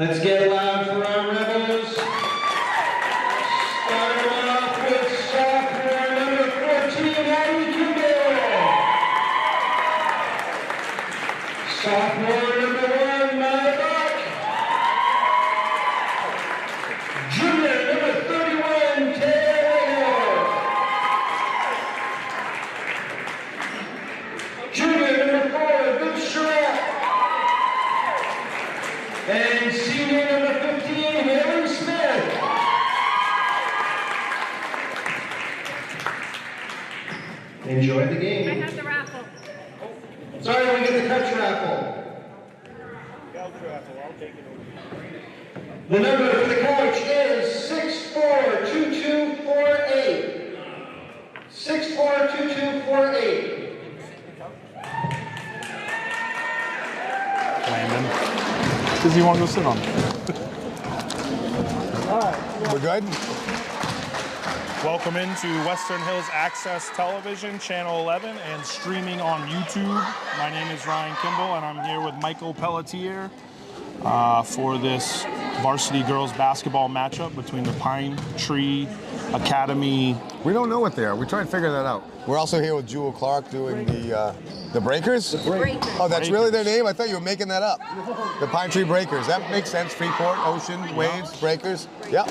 Let's get loud for our Rebels. Starting off with sophomore number 14, Abby Kimball. Sophomore number 1, Maya Buck. Junior number 31, Taylor. Junior number 4, Luke Surratt. And senior number 15, Haley Smith. Enjoy the game. I have the raffle. Sorry, we get the couch raffle. Couch raffle, I'll take it over. The number for the couch is 642248. 642248. Landon. Does he want to go sit on? We're good? Welcome into Western Hills Access Television, Channel 11, and streaming on YouTube. My name is Ryan Kimball, and I'm here with Michael Pelletier for this varsity girls basketball matchup between the Pine Tree Academy. We don't know what they are. We try and figure that out. We're also here with Jewel Clark doing the Breakers? Breakers. Oh, that's really their name? I thought you were making that up. The Pine Tree Breakers. That makes sense. Freeport, Ocean, Waves, Breakers. Yep.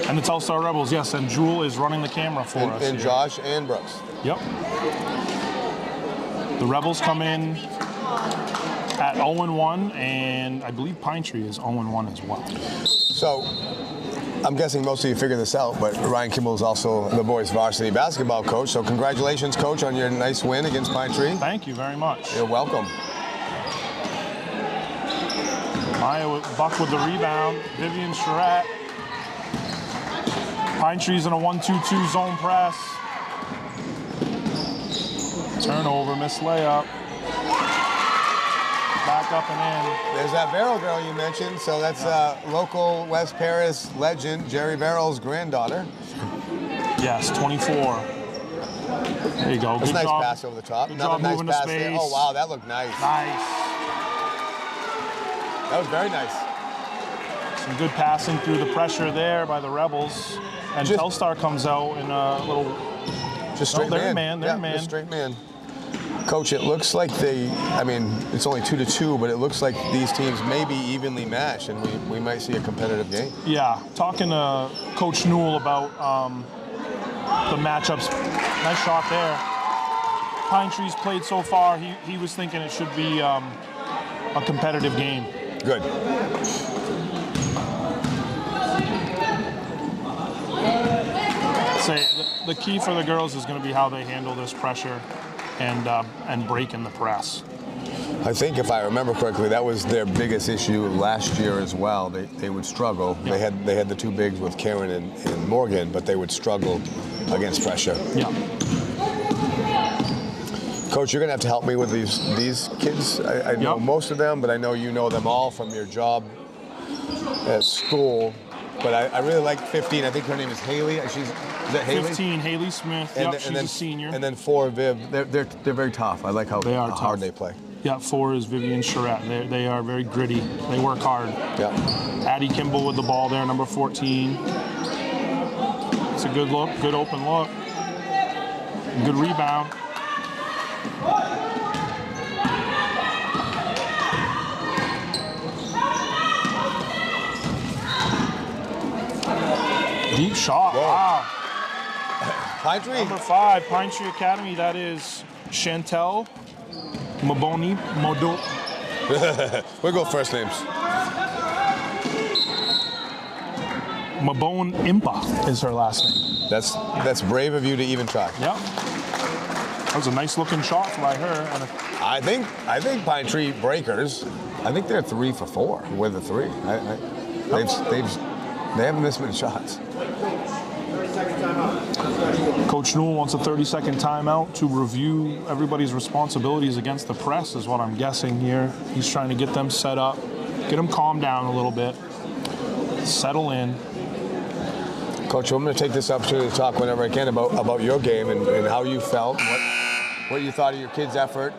And the Telstar Rebels, yes, and Jewel is running the camera for us. And here. Josh and Brooks. Yep. The Rebels come in at 0-1, and I believe Pine Tree is 0-1 as well. So, I'm guessing most of you figured this out, but Ryan Kimball is also the boys' varsity basketball coach. So congratulations, Coach, on your nice win against Pine Tree. Thank you very much. You're welcome. Maya Buck with the rebound. Vivian Surratt. Pine Tree's in a 1-2-2 zone press. Turnover, missed layup. Back up and in. There's that Verrill girl you mentioned. So that's local West Paris legend, Jerry Verrill's granddaughter. Yes, 24. There you go. That's Good a nice job. pass over the top. Good Another job nice moving to pass space. there. Oh, wow, that looked nice. Nice. That was very nice. Some good passing through the pressure there by the Rebels. And Telstar comes out in a little... Just straight man. They're man. Just straight man. Coach, it looks like it's only 2-2, but it looks like these teams may be evenly matched, and we might see a competitive game. Yeah, talking to Coach Newell about the matchups. Nice shot there. Pine Tree's played so far, he was thinking it should be a competitive game. Good. Say the key for the girls is going to be how they handle this pressure and break in the press. I think if I remember correctly, that was their biggest issue last year as well. They would struggle. Yeah. They had the two bigs with Karen and Morgan, but they would struggle against pressure. Yeah. Coach, you're gonna have to help me with these kids. I know most of them, but I know you know them all from your job at school. But I really like 15. I think her name is Haley. Is that Haley? 15, Haley Smith. She's a senior. And then 4, Viv. They're very tough. I like how hard they play. Yeah, 4 is Vivian Surratt. They are very gritty. They work hard. Yeah. Addie Kimball with the ball there, number 14. It's a good look, good open look. Good rebound. Deep shot. Whoa. Wow. Pine Tree. Number 5, Pine Tree Academy. That is Chantel Maboni Modo. We'll go first names. Mabone Impa is her last name. That's brave of you to even try. Yeah. That was a nice looking shot by her. And I think Pine Tree Breakers. I think they're 3 for 4 with the 3. They haven't missed many shots. Coach Newell wants a 30-second timeout to review everybody's responsibilities against the press, is what I'm guessing here. He's trying to get them set up, get them calmed down a little bit, settle in. Coach, I'm going to take this opportunity to talk whenever I can about your game and how you felt, what you thought of your kids' effort,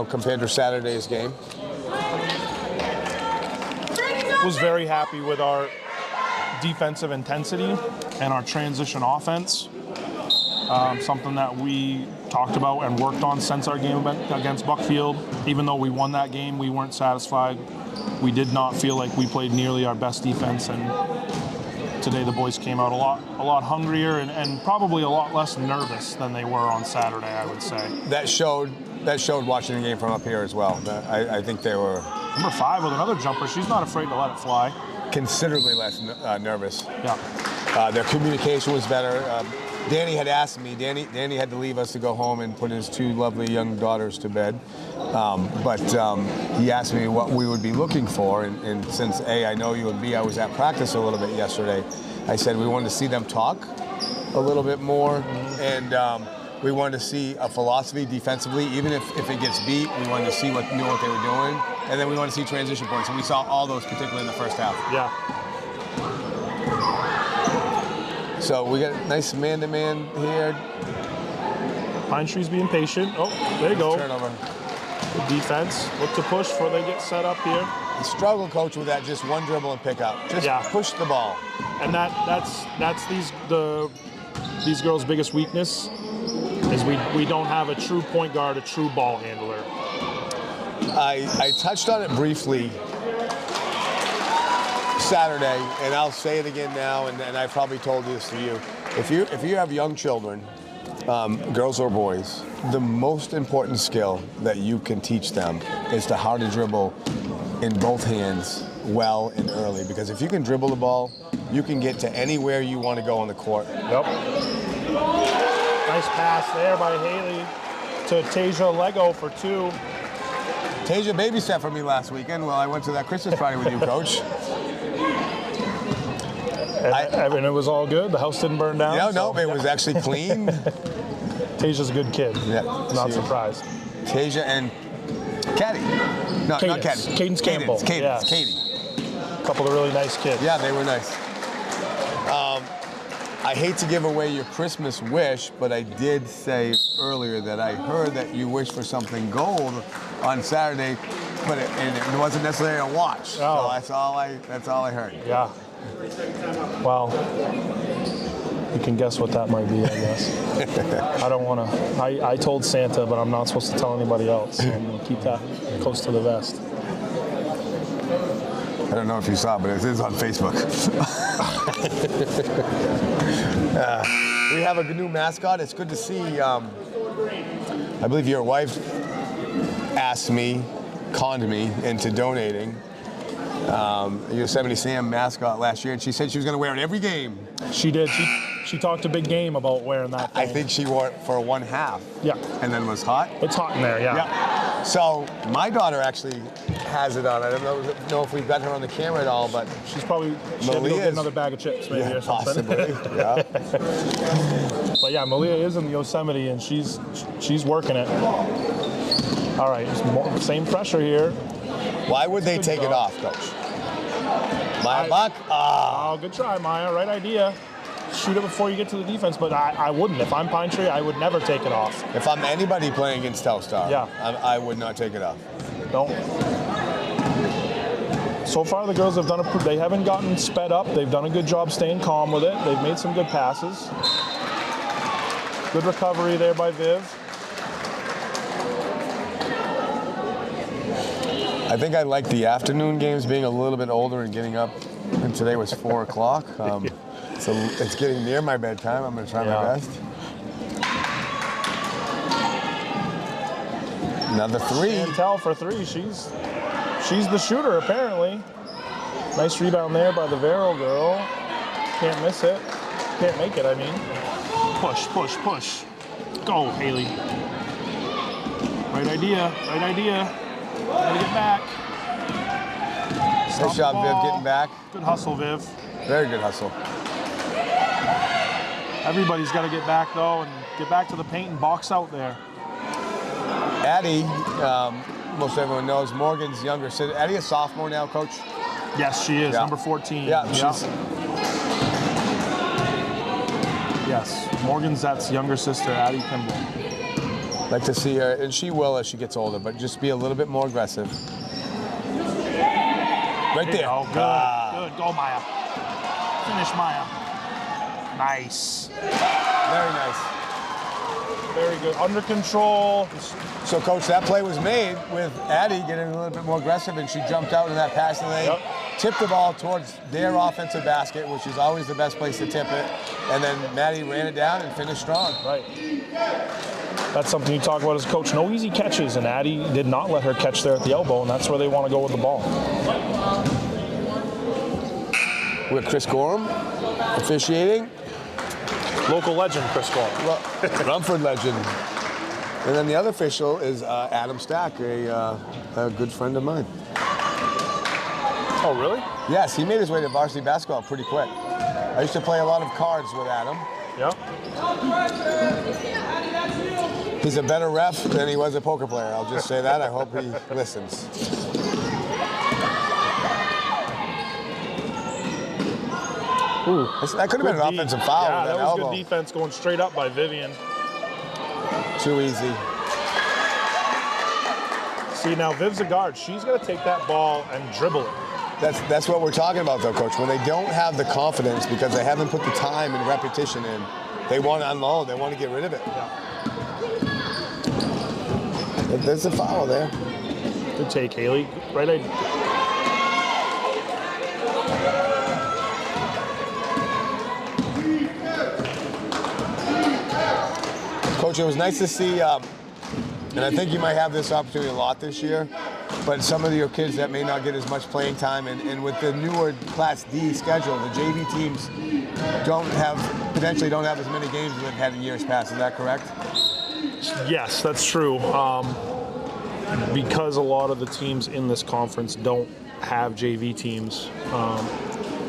compared to Saturday's game. was very happy with our defensive intensity and our transition offense. Something that we talked about and worked on since our game against Buckfield. Even though we won that game, we weren't satisfied. We did not feel like we played nearly our best defense, and today the boys came out a lot hungrier and probably a lot less nervous than they were on Saturday, I would say. That showed watching the game from up here as well. I think they were... Number 5 with another jumper. She's not afraid to let it fly. Considerably less nervous. Yeah. Their communication was better. Danny had asked me, Danny had to leave us to go home and put his 2 lovely young daughters to bed. But he asked me what we would be looking for. And since A, I know you, and B, I was at practice a little bit yesterday, I said we wanted to see them talk a little bit more. And we wanted to see a philosophy defensively. Even if it gets beat, we wanted to see what they were doing. And then we wanted to see transition points. And we saw all those, particularly in the first half. Yeah. So we got a nice man-to-man here. Pine Tree's being patient. Oh, there you go. Turnover. The defense. Look to push before they get set up here. The struggle, coach, with that just one dribble and pick up. Just push the ball. And that's these girls' biggest weakness is we don't have a true point guard, a true ball handler. I touched on it briefly Saturday, and I'll say it again now, and I probably told this to you. If you have young children, girls or boys, the most important skill that you can teach them is to how to dribble in both hands well and early. Because if you can dribble the ball, you can get to anywhere you want to go on the court. Yep. Nice pass there by Haley to Tasia Lego for 2. Tasia babysat for me last weekend while I went to that Christmas party with you, Coach. And it was all good. The house didn't burn down. No, it was actually clean. Tasia's a good kid. Yeah, not surprised. Tasia and Caddy. No, Cadence. not Caddy. Cadence Campbell. Cadence. Katie. A couple of really nice kids. Yeah, they were nice. I hate to give away your Christmas wish, but I did say earlier that I heard that you wished for something gold on Saturday, but it wasn't necessarily a watch. Oh. So that's all I heard. Yeah. Well, you can guess what that might be, I guess. I don't want to. I told Santa, but I'm not supposed to tell anybody else. So I'm going to keep that close to the vest. I don't know if you saw, but it is on Facebook. We have a new mascot. It's good to see. I believe your wife conned me into donating Yosemite Sam mascot last year, and she said she was going to wear it every game. She did. She talked a big game about wearing that thing. I think she wore it for one half. Yeah. And then was hot. It's hot in there, yeah. So my daughter actually has it on. I don't know if we've got her on the camera at all, but she's probably had to go get another bag of chips maybe or something. Possibly. Yeah. But yeah, Malia is in Yosemite and she's working it. All right, same pressure here. Why would they take it off, Coach? Maya Buck? Oh, good try, Maya. Right idea. Shoot it before you get to the defense, but I wouldn't. If I'm Pine Tree, I would never take it off. If I'm anybody playing against Telstar, I would not take it off. Don't. So far, the girls have done they haven't gotten sped up. They've done a good job staying calm with it. They've made some good passes. Good recovery there by Viv. I think I like the afternoon games being a little bit older and getting up. And today was 4 o'clock. So it's getting near my bedtime. I'm going to try my best. Another 3. Chantel for 3. She's the shooter, apparently. Nice rebound there by the Vero girl. Can't miss it. Can't make it, I mean. Push, push, push. Go, Haley. Right idea, right idea. Gotta get back. Nice job, Viv, getting back. Good hustle, Viv. Very good hustle. Everybody's got to get back, though, and get back to the paint and box out there. Addie, most everyone knows, Morgan's younger sister. Addie a sophomore now, Coach? Yes, she is, number 14. Yeah, Yes, Morgan's that's younger sister, Addie Kimball. Like to see her, and she will as she gets older, but just be a little bit more aggressive. Right there. Oh, good. Good. Go, Maya. Finish, Maya. Nice. Very nice. Very good. Under control. So, Coach, that play was made with Addie getting a little bit more aggressive, and she jumped out in that passing lane, tipped the ball towards their offensive basket, which is always the best place to tip it, and then Maddie ran it down and finished strong. Right. That's something you talk about as a coach. No easy catches, and Addie did not let her catch there at the elbow, and that's where they want to go with the ball. With Chris Gorham officiating. Local legend, Chris Gorham. Rumford legend. And then the other official is Adam Stack, a good friend of mine. Oh, really? Yes, he made his way to varsity basketball pretty quick. I used to play a lot of cards with Adam. Yeah. He's a better ref than he was a poker player. I'll just say that. I hope he listens. Ooh, that could have been an offensive foul. Yeah, with that was elbow. good defense going straight up by Vivian. Too easy. See, now Viv's a guard. She's going to take that ball and dribble it. That's what we're talking about, though, Coach. When they don't have the confidence because they haven't put the time and repetition in, they want to unload. They want to get rid of it. Yeah. There's a foul there. Good take, Haley. Right idea. Coach, it was nice to see, and I think you might have this opportunity a lot this year, but some of your kids that may not get as much playing time, and with the newer Class D schedule, the JV teams potentially don't have as many games as they've had in years past. Is that correct? Yes, that's true. Because a lot of the teams in this conference don't have JV teams,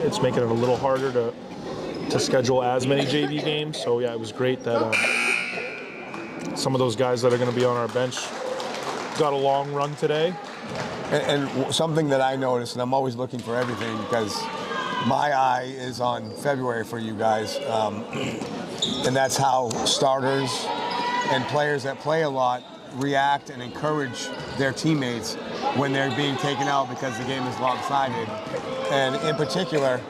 it's making it a little harder to schedule as many JV games. So yeah, it was great that some of those guys that are going to be on our bench got a long run today. And something that I noticed, and I'm always looking for everything because my eye is on February for you guys, and that's how starters and players that play a lot react and encourage their teammates when they're being taken out because the game is lopsided. And in particular,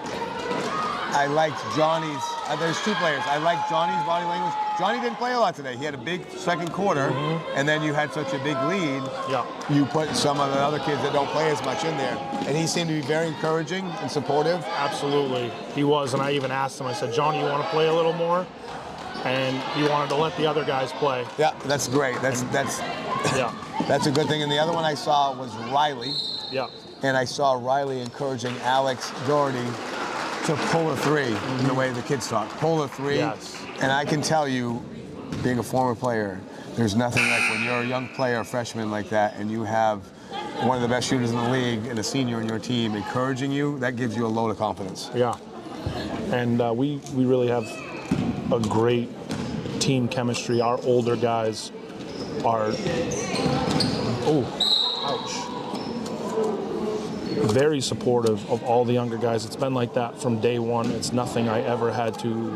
I liked Johnny's, there's two players. I liked Johnny's body language. Johnny didn't play a lot today. He had a big second quarter, and then you had such a big lead. Yeah. You put some of the other kids that don't play as much in there. And he seemed to be very encouraging and supportive. Absolutely. He was, and I even asked him, I said, Johnny, you want to play a little more? And he wanted to let the other guys play. Yeah, that's great. That's yeah. That's a good thing. And the other one I saw was Riley. Yeah. And I saw Riley encouraging Alex Doherty to pull a three, in the way the kids talk. Pull a three. Yes. And I can tell you, being a former player, there's nothing like when you're a young player, a freshman like that, and you have one of the best shooters in the league and a senior in your team encouraging you, that gives you a load of confidence. Yeah. And we really have a great team chemistry. Our older guys are, very supportive of all the younger guys. It's been like that from day one. It's nothing I ever had to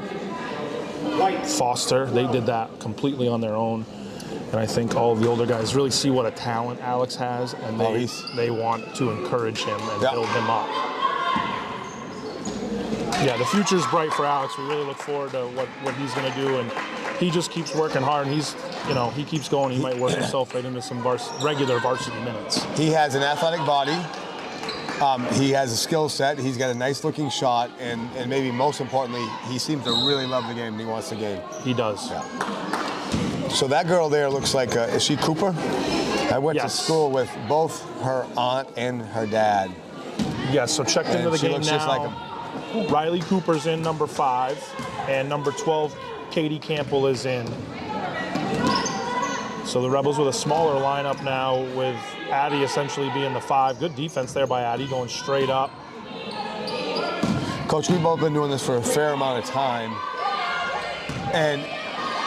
foster. They did that completely on their own. And I think all of the older guys really see what a talent Alex has, and they want to encourage him and build him up. Yeah, the future's bright for Alex. We really look forward to what he's going to do, and he just keeps working hard, and he keeps going. He might work himself right into some regular varsity minutes. He has an athletic body. He has a skill set. He's got a nice-looking shot, and maybe most importantly, he seems to really love the game and he wants the game. He does. Yeah. So that girl there looks like, is she Cooper? I went to school with both her aunt and her dad. Yes, so checked into the she game looks now. Just like him. Riley Cooper's in number 5, and number 12, Katie Campbell is in. So the Rebels with a smaller lineup now, with Addie essentially being the 5. Good defense there by Addie, going straight up. Coach, we've both been doing this for a fair amount of time, and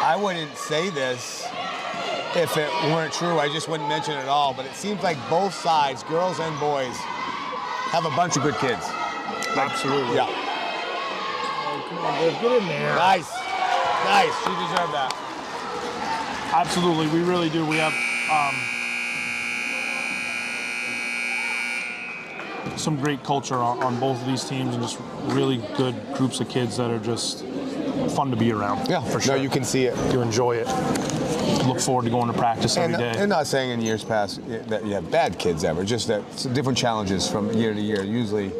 I wouldn't say this if it weren't true. I just wouldn't mention it at all, but it seems like both sides, girls and boys, have a bunch of good kids. Absolutely. Yeah. Oh, come on, Viv, get in there. Nice. Nice. She deserved that. Absolutely, we really do. We have some great culture on both of these teams, and just really good groups of kids that are just fun to be around. Yeah, for sure. No, you can see it. You enjoy it. Look forward to going to practice every day. And not saying in years past that you have bad kids ever, just that different challenges from year to year usually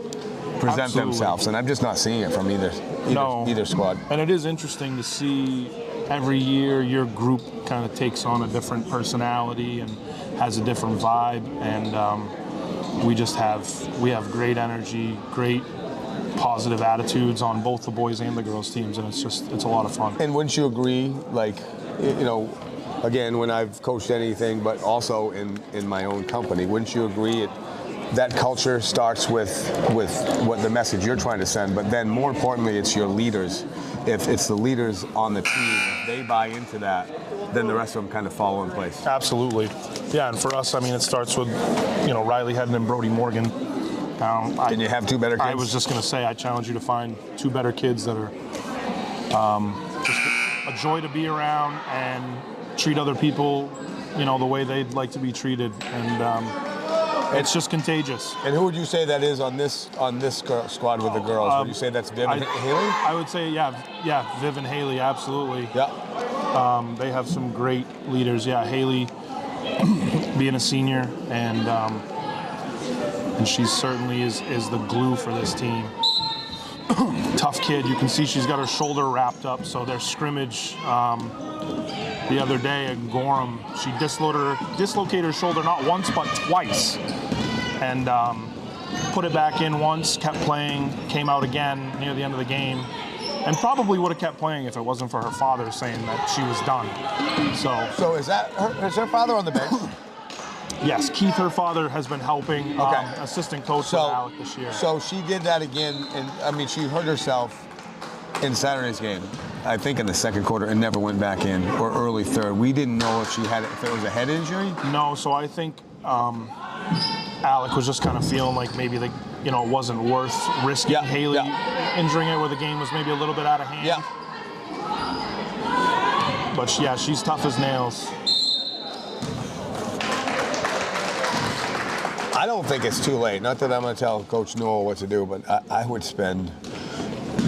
present Absolutely. themselves, and I'm just not seeing it from either squad. And it is interesting to see every year your group kind of takes on a different personality and has a different vibe, and we have great energy, great positive attitudes on both the boys and the girls teams, and it's a lot of fun. And wouldn't you agree, like, you know, again, when I've coached anything, but also in my own company, wouldn't you agree that culture starts with what the message you're trying to send, but then more importantly, it's your leaders. If it's the leaders on the team, if they buy into that, then the rest of them kind of fall in place. Absolutely. Yeah, and for us, I mean, it starts with, Riley Hedden and Brody Morgan. Can you have two better kids? I was just going to say, I challenge you to find two better kids that are just a joy to be around and treat other people, the way they'd like to be treated. And it's just contagious. And who would you say that is on this squad with the girls? Would you say that's Viv and Haley? I would say, yeah, Viv and Haley, absolutely. Yeah. They have some great leaders. Yeah, Haley being a senior, and she certainly is the glue for this team. Tough kid. You can see she's got her shoulder wrapped up. So their scrimmage the other day at Gorham, she dislocated her shoulder not once but twice, and put it back in once, kept playing, came out again near the end of the game, and probably would have kept playing if it wasn't for her father saying that she was done. So is her father on the bench? Yes, Keith, her father, has been helping, assistant coach with Alec this year. So she did that again, and I mean, she hurt herself in Saturday's game, I think in the second quarter, and never went back in, or early third. We didn't know if it was a head injury. No, so I think Alec was just kind of feeling like maybe it wasn't worth risking Haley injuring it, where the game was maybe a little bit out of hand. Yeah. But she's tough as nails. I don't think it's too late. Not that I'm going to tell Coach Noel what to do, but I would spend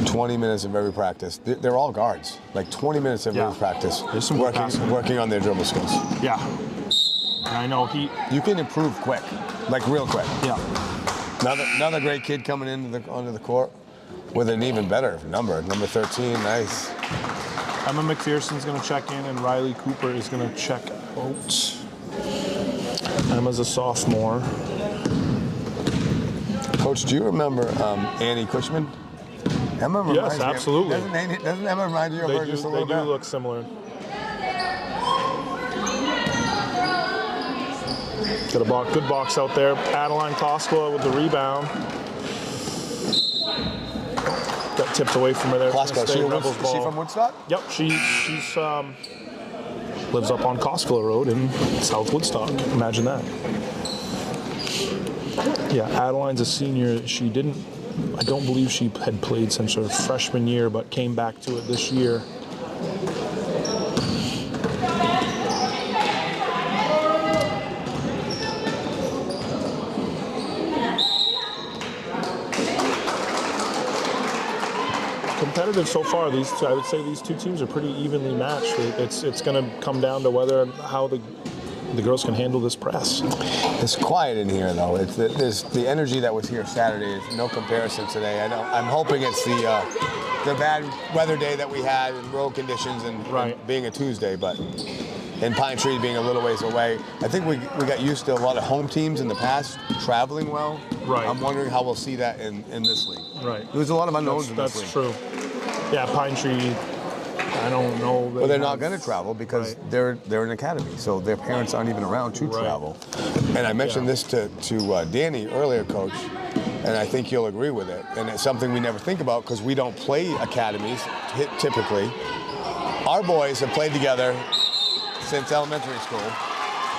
20 minutes of every practice. They're all guards. Like 20 minutes of every practice. There's some working on their dribble skills. Yeah. And I know you can improve quick, like real quick. Yeah. Another great kid coming onto the court with an even better number 13. Nice. Emma McPherson's going to check in, and Riley Cooper is going to check out. Emma's a sophomore. Coach, do you remember Annie Cushman? Emma reminds Yes, absolutely. Doesn't Emma remind you of her just a little bit? They do look similar. Got a good box out there. Adeline Koskela with the rebound. Got tipped away from her there. Koskela, is she from Woodstock? Yep, she's lives up on Koskela Road in South Woodstock. Imagine that. Yeah, Adeline's a senior. I don't believe she had played since her freshman year, but came back to it this year. Competitive so far. I would say these two teams are pretty evenly matched. It's going to come down to how the girls can handle this press. It's quiet in here, though. There's the energy that was here Saturday is no comparison today. I'm hoping it's the bad weather day that we had and road conditions and being a Tuesday, and Pine Tree being a little ways away. I think we got used to a lot of home teams in the past traveling well. Right. I'm wondering how we'll see that in this league. Right. There's a lot of unknowns in this league. That's true. Yeah, Pine Tree, I don't know. Well, they're not going to travel because they're an academy, so their parents aren't even around to travel. And I mentioned this to Danny earlier, Coach, and I think you'll agree with it. And it's something we never think about because we don't play academies typically. Our boys have played together since elementary school,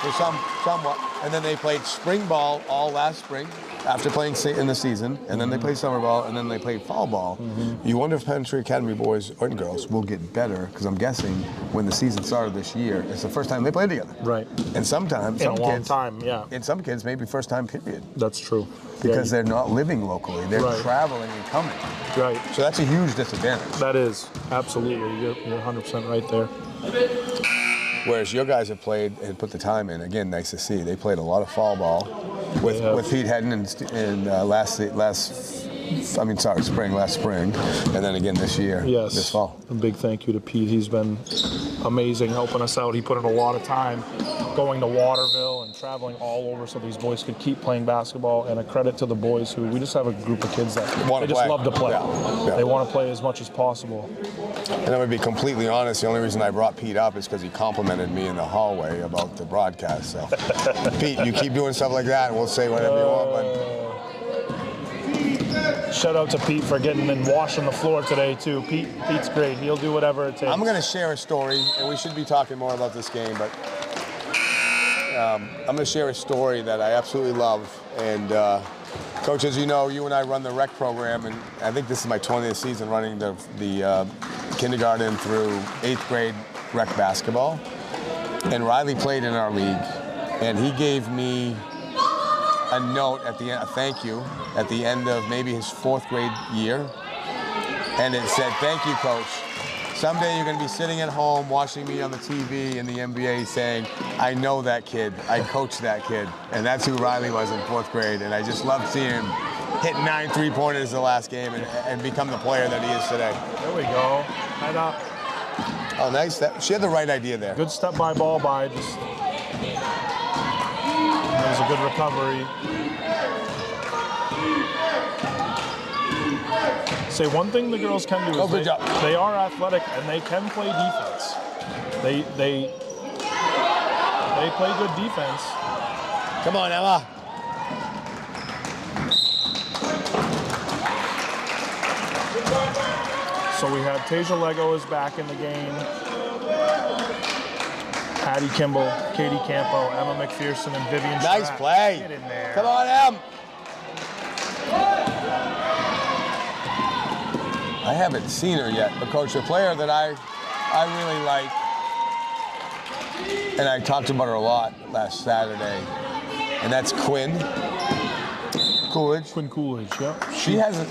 for somewhat. and then they played spring ball all last spring after playing in the season, and then they played summer ball, and then they played fall ball. You wonder if Penn Tree Academy boys and girls will get better, because I'm guessing when the season started this year, it's the first time they played together. Right. And sometimes, In a long time, yeah. And some kids, maybe first time period. That's true. Because they're not living locally. They're traveling and coming. Right. So that's a huge disadvantage. That is. Absolutely. You're 100% right there. Whereas your guys have played and put the time in. Again, nice to see. They played a lot of fall ball with Pete Hedden in last spring, and then again this year, this fall. A big thank you to Pete. He's been amazing helping us out. He put in a lot of time going to Waterville and traveling all over so these boys could keep playing basketball, and a credit to the boys who, we just have a group of kids that they just love to play. Yeah. They want to play as much as possible. And I'm going to be completely honest, the only reason I brought Pete up is because he complimented me in the hallway about the broadcast. So, Pete, you keep doing stuff like that and we'll say whatever you want. But shout out to Pete for getting and washing the floor today too. Pete's great. He'll do whatever it takes. I'm going to share a story, and we should be talking more about this game, but I'm going to share a story that I absolutely love. And Coach, as you know, you and I run the rec program, and I think this is my 20th season running the kindergarten through 8th grade rec basketball. And Riley played in our league, and he gave me a note at the end, a thank you, at the end of maybe his 4th grade year. And it said, "Thank you, Coach. Someday you're going to be sitting at home watching me on the TV in the NBA saying, I know that kid, I coached that kid." And that's who Riley was in 4th grade. And I just loved seeing him hit 9 3-pointers the last game and become the player that he is today. There we go. Head up. Oh, nice. She had the right idea there. Good step by ball by. Just, that was a good recovery. Say one thing the girls can do is they are athletic and they can play defense. They play good defense. Come on, Emma. So we have Tasia Lego is back in the game. Patty Kimball, Katie Campo, Emma McPherson, and Vivian Nice Schatt. play. Get in there. Come on, Em. I haven't seen her yet, but Coach, a player that I really like, and I talked about her a lot last Saturday, and that's Quinn Coolidge. Quinn Coolidge, yeah. She has a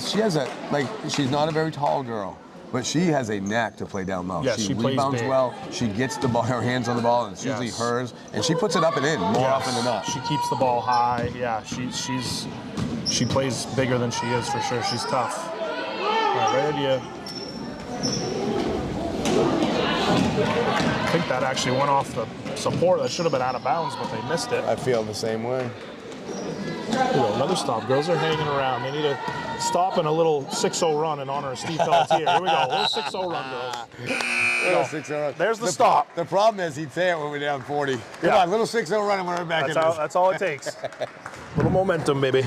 she's not a very tall girl, but she has a knack to play down low. Yeah, she plays rebounds big. well. She gets the ball, her hands on the ball, and it's usually hers, and she puts it up and in more often than not. She keeps the ball high. Yeah, she plays bigger than she is for sure. She's tough. Right idea. I think that actually went off the support. That should have been out of bounds, but they missed it. I feel the same way. Ooh, another stop. Girls are hanging around. They need to stop in a little 6-0 run in honor of Steve Pelletier. Here we go. Little 6-0 run, girls. Little 6-0 run. There's the stop. The problem is he'd say it when we're down 40. Come on, little 6-0 run and we're back in this. That's all it takes. Little momentum, baby.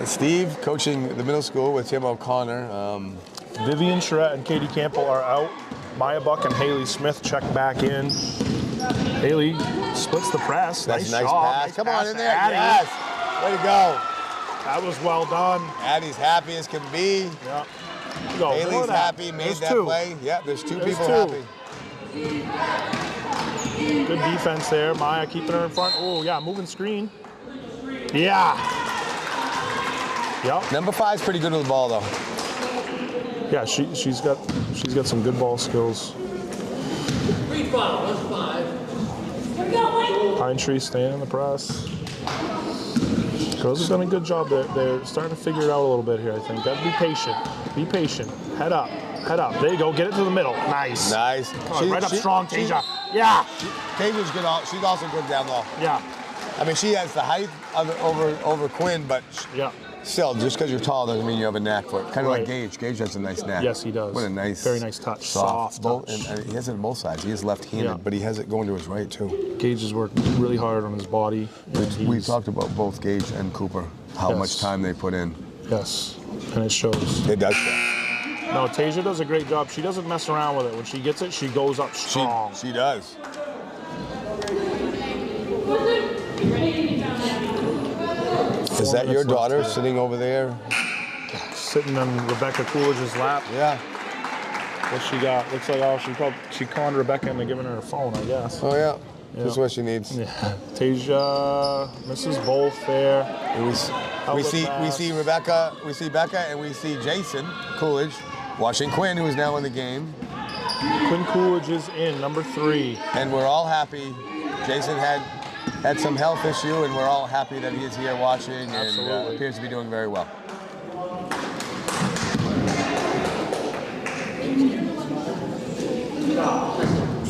Steve coaching the middle school with Tim O'Connor. Vivian Charette and Katie Campbell are out. Maya Buck and Haley Smith check back in. Haley splits the press. That's nice a nice job. pass. Nice Come pass on in to there. Addie. Yes. Way to go. That was well done. Addie's happy as can be. Yeah. Go. Haley's happy, made that play. Yeah, there's two people happy. Good defense there. Maya keeping her in front. Oh, yeah, moving screen. Yeah. Yep. Number 5's pretty good with the ball, though. Yeah, she's got some good ball skills. Pine Tree staying in the press. Girls have done a good job. They're starting to figure it out a little bit here, I think. Gotta be patient. Be patient. Head up. Head up. There you go. Get it to the middle. Nice. Nice. Right up strong, Tasia. Yeah. Tasia's good. She's also good down low. Yeah. I mean, she has the height over Quinn, but yeah. Still, just because you're tall doesn't mean you have a knack for it. Kind of like Gage. Gage has a nice knack. Yes, he does. What a nice, very nice touch. Soft touch. And he has it on both sides. He is left-handed, but he has it going to his right too. Gage has worked really hard on his body. We talked about both Gage and Cooper, how much time they put in. Yes, and it shows. It does show. No, Tasia does a great job. She doesn't mess around with it. When she gets it, she goes up strong. She does. Is that your daughter sitting over there? Sitting on Rebecca Coolidge's lap. Yeah. What she got? Looks like she conned Rebecca into giving her her phone, I guess. Oh yeah. Just what she needs. Yeah. Tasia, Mrs. Both there. We see Rebecca, we see Becca, and we see Jason Coolidge watching Quinn, who is now in the game. Quinn Coolidge is in, number 3. And we're all happy. Jason had some health issue, and we're all happy that he is here watching and appears to be doing very well.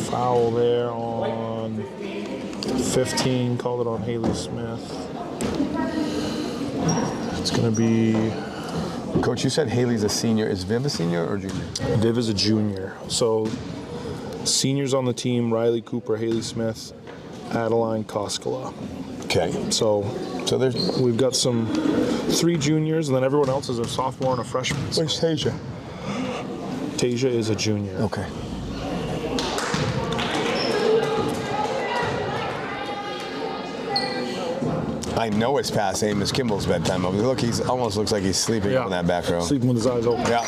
Foul there on 15, called it on Haley Smith. It's going to be... Coach, you said Haley's a senior. Is Viv a senior or junior? Viv is a junior. So seniors on the team, Riley Cooper, Haley Smith, Adeline Koskela. Okay. So we've got 3 juniors, and then everyone else is a sophomore and a freshman. Where's Tasia? Tasia is a junior. Okay. I know it's past Amos Kimball's bedtime. Look, he almost looks like he's sleeping on that back row. Sleeping with his eyes open. Yeah.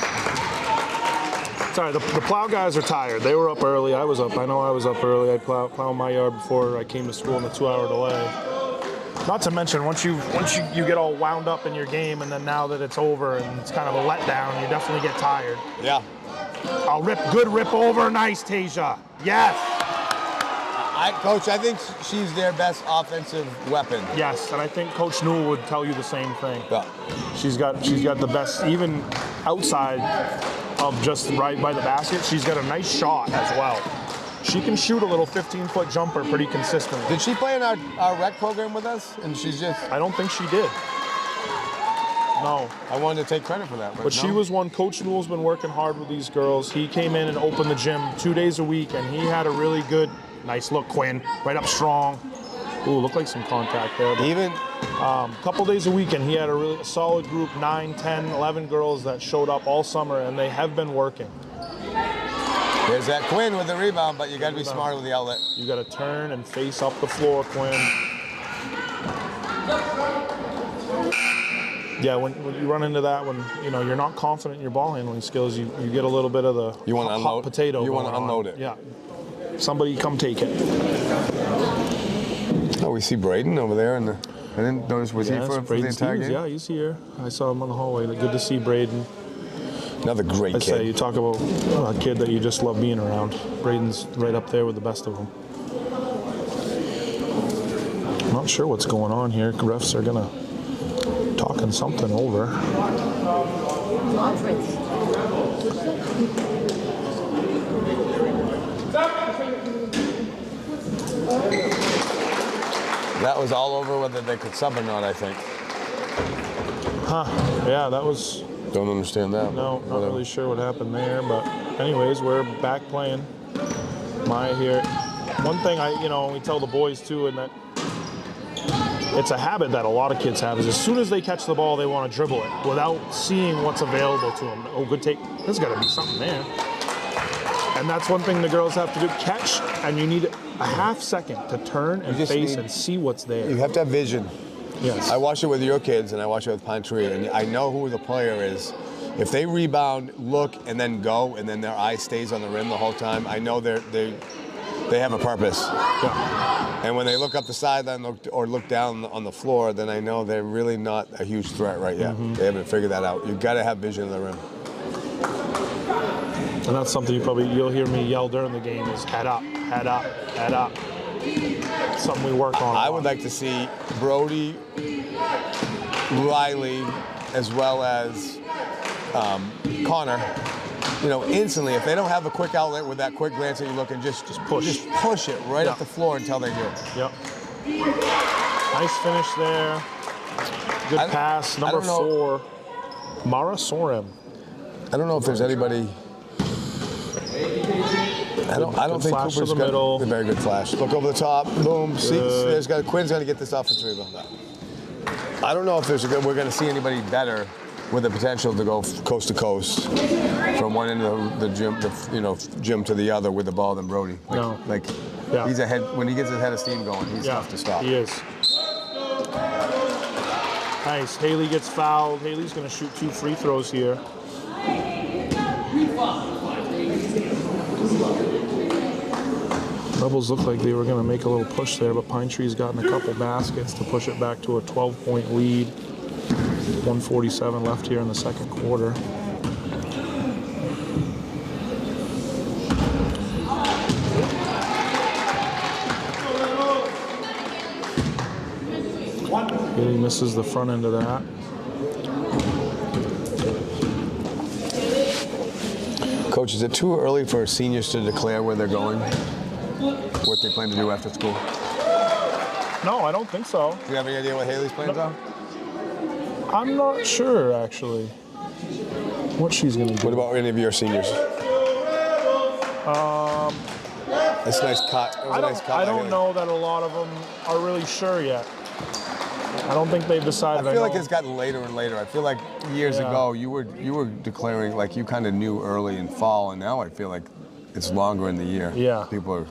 Sorry, the plow guys are tired. They were up early. I was up. I know I was up early. I plowed my yard before I came to school in a 2-hour delay. Not to mention, once you get all wound up in your game, and then now that it's over and it's kind of a letdown, you definitely get tired. Yeah. Good rip over. Nice, Tasia. Yes. Coach, I think she's their best offensive weapon. Yes, and I think Coach Newell would tell you the same thing. Yeah. She's got the best, even outside of just right by the basket. She's got a nice shot as well. She can shoot a little 15-foot jumper pretty consistently. Did she play in our rec program with us? And she's just... I don't think she did. No. I wanted to take credit for that. But she was one. Coach Newell's been working hard with these girls. He came in and opened the gym 2 days a week, and he had a really good... Nice look, Quinn. Right up strong. Ooh, looked like some contact there. But, even couple days a week, and he had a really solid group, 9, 10, 11 girls that showed up all summer, and they have been working. There's that Quinn with the rebound, but you got to be smart with the outlet. You got to turn and face up the floor, Quinn. Yeah, when you run into that, when you're not confident in your ball handling skills, you get a little bit of the hot potato. You want to unload it. Yeah. Somebody come take it. Oh, we see Braden over there, and I didn't notice. Was he for the entire game? Yeah, he's here. I saw him on the hallway. Good to see Braden. Another great kid. I say, you talk about a kid that you just love being around. Braden's right up there with the best of them. I'm not sure what's going on here. Refs are gonna talking something over. That was all over whether they could sub or not, I think. Huh. Yeah, that was... Don't understand that. No, not really sure what happened there, but anyways, we're back playing. Maya here. One thing we tell the boys too, and that it's a habit that a lot of kids have, is as soon as they catch the ball, they want to dribble it without seeing what's available to them. Oh, good take. There's got to be something there. And that's one thing the girls have to do. Catch, and you need a half second to turn and face and see what's there. You have to have vision. Yes. I watch it with your kids, and I watch it with Pine Tree, and I know who the player is. If they rebound, look, and then go, and then their eye stays on the rim the whole time, I know they have a purpose. Yeah. And when they look up the sideline or look down on the floor, then I know they're really not a huge threat right yet. Mm-hmm. They haven't figured that out. You've got to have vision of the rim. And that's something you'll hear me yell during the game is head up, head up, head up. Something we work on. I would like to see Brody, Riley, as well as Connor, instantly, if they don't have a quick outlet with that quick glance that you look and just push it right up the floor until they do. Yep. Nice finish there. Good pass. Number 4, Mara Sorem. I don't know if there's anybody. I don't think Cooper's got a very good flash. Look over the top. Boom. See, Quinn's going to get this offensive rebound. I don't know if we're going to see anybody better with the potential to go coast to coast from one end of the gym to the other with the ball than Brody. He's ahead when he gets his head of steam going. He's tough to stop. He is. Nice. Haley gets fouled. Haley's going to shoot 2 free throws here. Rebels looked like they were going to make a little push there, but Pine Tree's gotten a couple baskets to push it back to a 12-point lead. 1:47 left here in the second quarter. Haley misses the front end of that. Coach, is it too early for seniors to declare where they're going? What they plan to do after school? No, I don't think so. Do you have any idea what Haley's plans are? I'm not sure, actually, what she's going to do. What about any of your seniors? That's a nice cut. That was a nice cut I by don't Haley. know that a lot of them are really sure yet. I don't think they've decided. I feel like it's gotten later and later. I feel like years ago you were declaring like you kind of knew early in fall, and now I feel like it's longer in the year. Yeah. People are.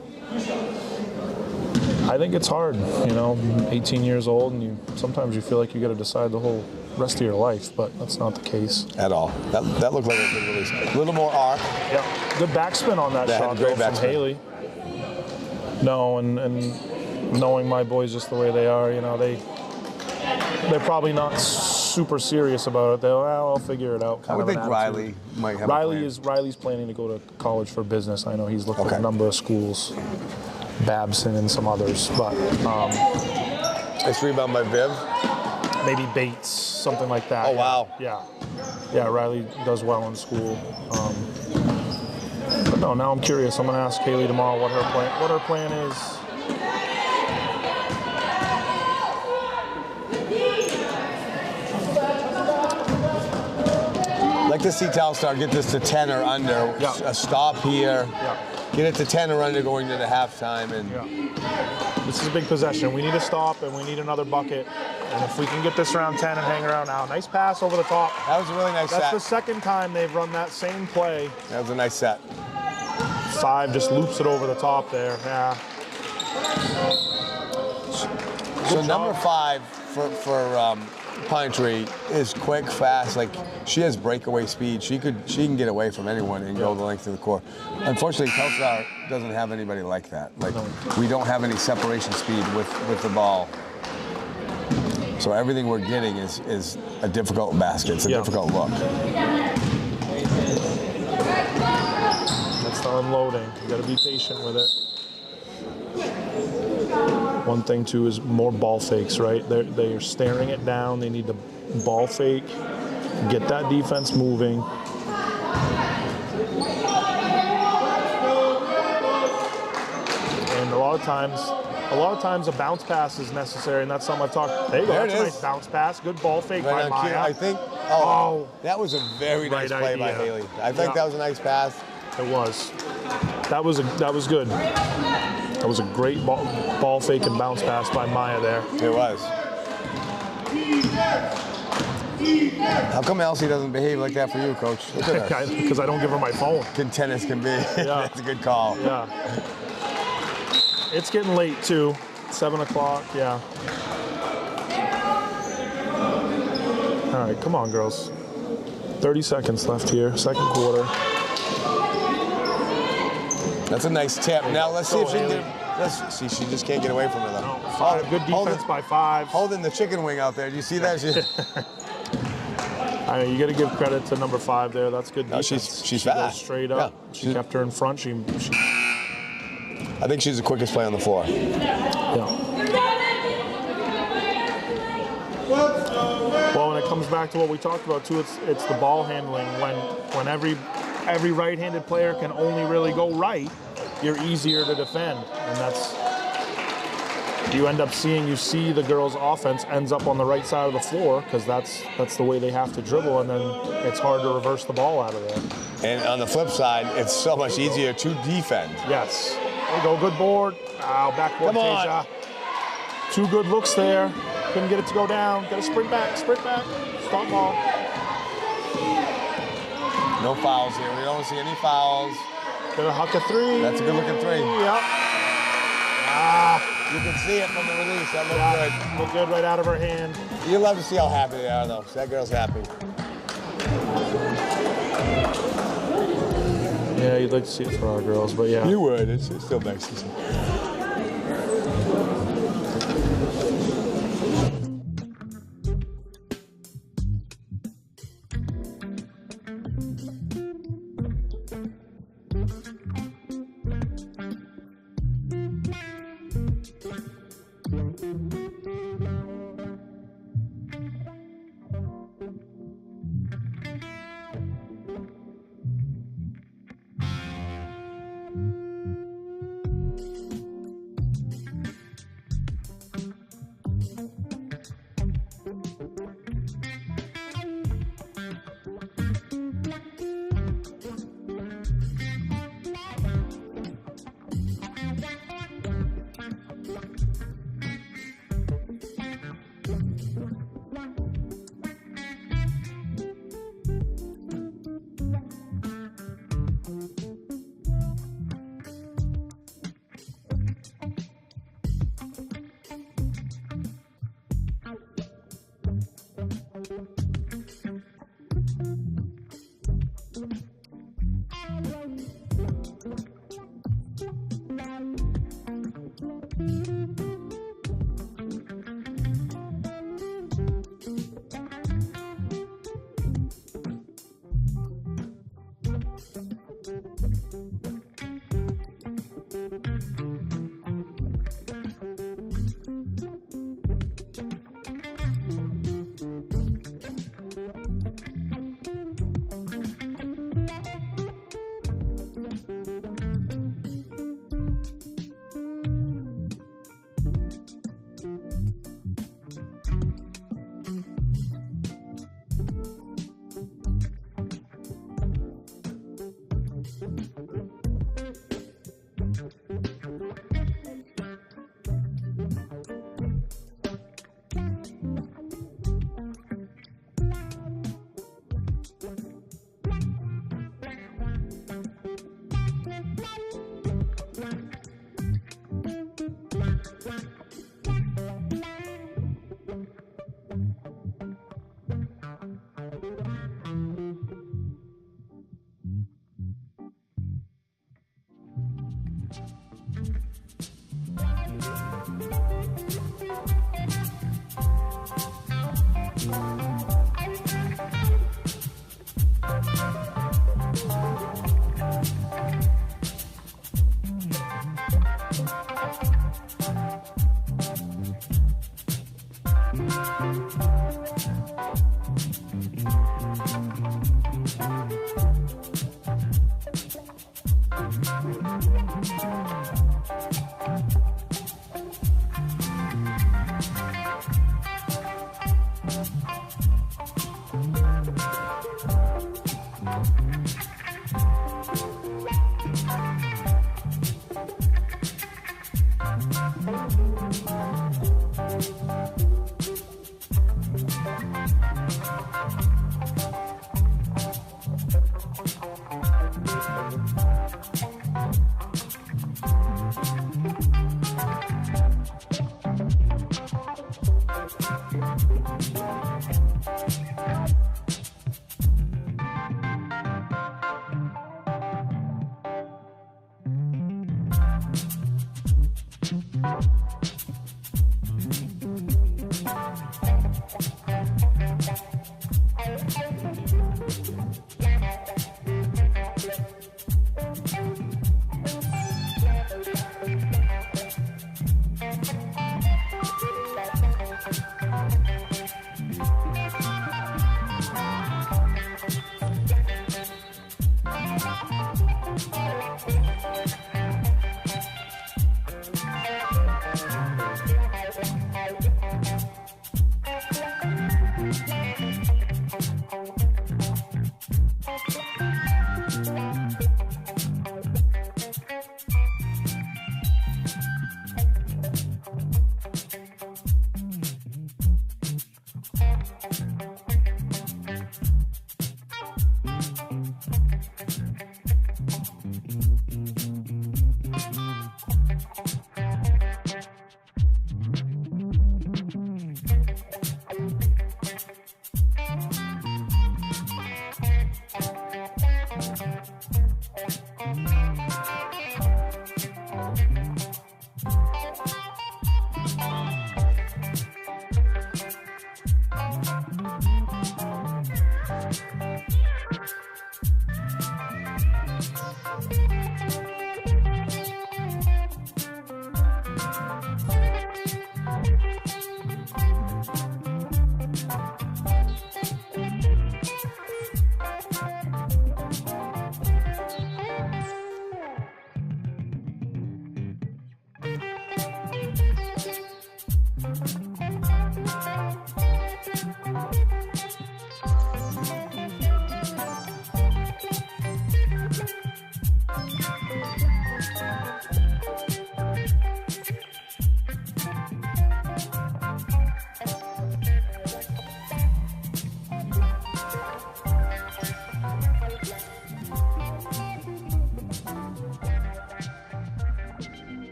I think it's hard, you know, 18 years old, and sometimes you feel like you got to decide the whole rest of your life, but that's not the case. At all. That looked like a good release. A little more arc. Yeah, good backspin on that shot great though, from backspin. Haley. No, and knowing my boys just the way they are, you know, they're probably not super serious about it. They'll, I'll figure it out. I would think Riley might have a plan. Riley's planning to go to college for business. I know he's looked at a number of schools, Babson and some others, but Nice rebound by Viv. maybe Bates, something like that. Oh, wow. Yeah, Riley does well in school. But no, now I'm curious. I'm going to ask Haley tomorrow what her plan is. I'd like to see Telstar get this to 10 or under. Yeah. A stop here. Yeah. Get it to 10 or under going into halftime. And Yeah. This is a big possession. We need a stop and we need another bucket. And if we can get this around 10 and hang around now. Nice pass over the top. that was a really nice That's set. the second time they've run that same play. That was a nice set. 5 just loops it over the top there. Yeah. So job. number 5 for Pine Tree is quick, fast. Like she has breakaway speed. She can get away from anyone and go the length of the court. Unfortunately, Telstar doesn't have anybody like that. Like we don't have any separation speed with the ball. So everything we're getting is a difficult basket. It's a difficult look. That's the unloading. You got to be patient with it. One thing too is more ball fakes, right? They're staring it down. They need to ball fake, get that defense moving. And a lot of times a bounce pass is necessary, and that's something I've talked. There you go. There it That's a is. nice bounce pass. Good ball fake Right by on Maya. cue. I think. Oh. That was a very nice Right play by idea. Haley. I think that was a nice pass. It was. That was good. That was a great ball fake and bounce pass by Maya there. It was. How come Elsie doesn't behave like that for you, Coach? Look at her. Because I don't give her my phone. Content as can be. That's a good call. Yeah. It's getting late too. 7 o'clock. Yeah. All right, come on, girls. 30 seconds left here. Second quarter. That's a nice tip. Now let's see Go, if she can Haley. get. Let's see. She just can't get away from it though. No, 5. Good defense by 5. Holding the chicken wing out there. Do you see that? I mean, you got to give credit to number 5 there. That's good No, defense. she's She goes fast. straight up. Yeah. She kept her in front. She I think she's the quickest play on the floor. yeah. Well, when it comes back to what we talked about too, it's the ball handling. When every right-handed player can only really go right, you're easier to defend, and that's you end up seeing. You see the girls' offense ends up on the right side of the floor because that's the way they have to dribble, and then it's hard to reverse the ball out of there. And on the flip side, it's so much easier to defend. Yes. There you go. Good board. Ow, backboard, Come on. Tasia. 2 good looks there. Couldn't get it to go down. Got to sprint back. Stop ball. No fouls here. We don't see any fouls. Gonna huck a 3. That's a good looking 3. Yep. Ah. You can see it from the release. That looked good. Look good right out of her hand. You love to see how happy they are, though. That girl's happy. Yeah, you'd like to see it for our girls, but yeah. You would. It's still nice to see.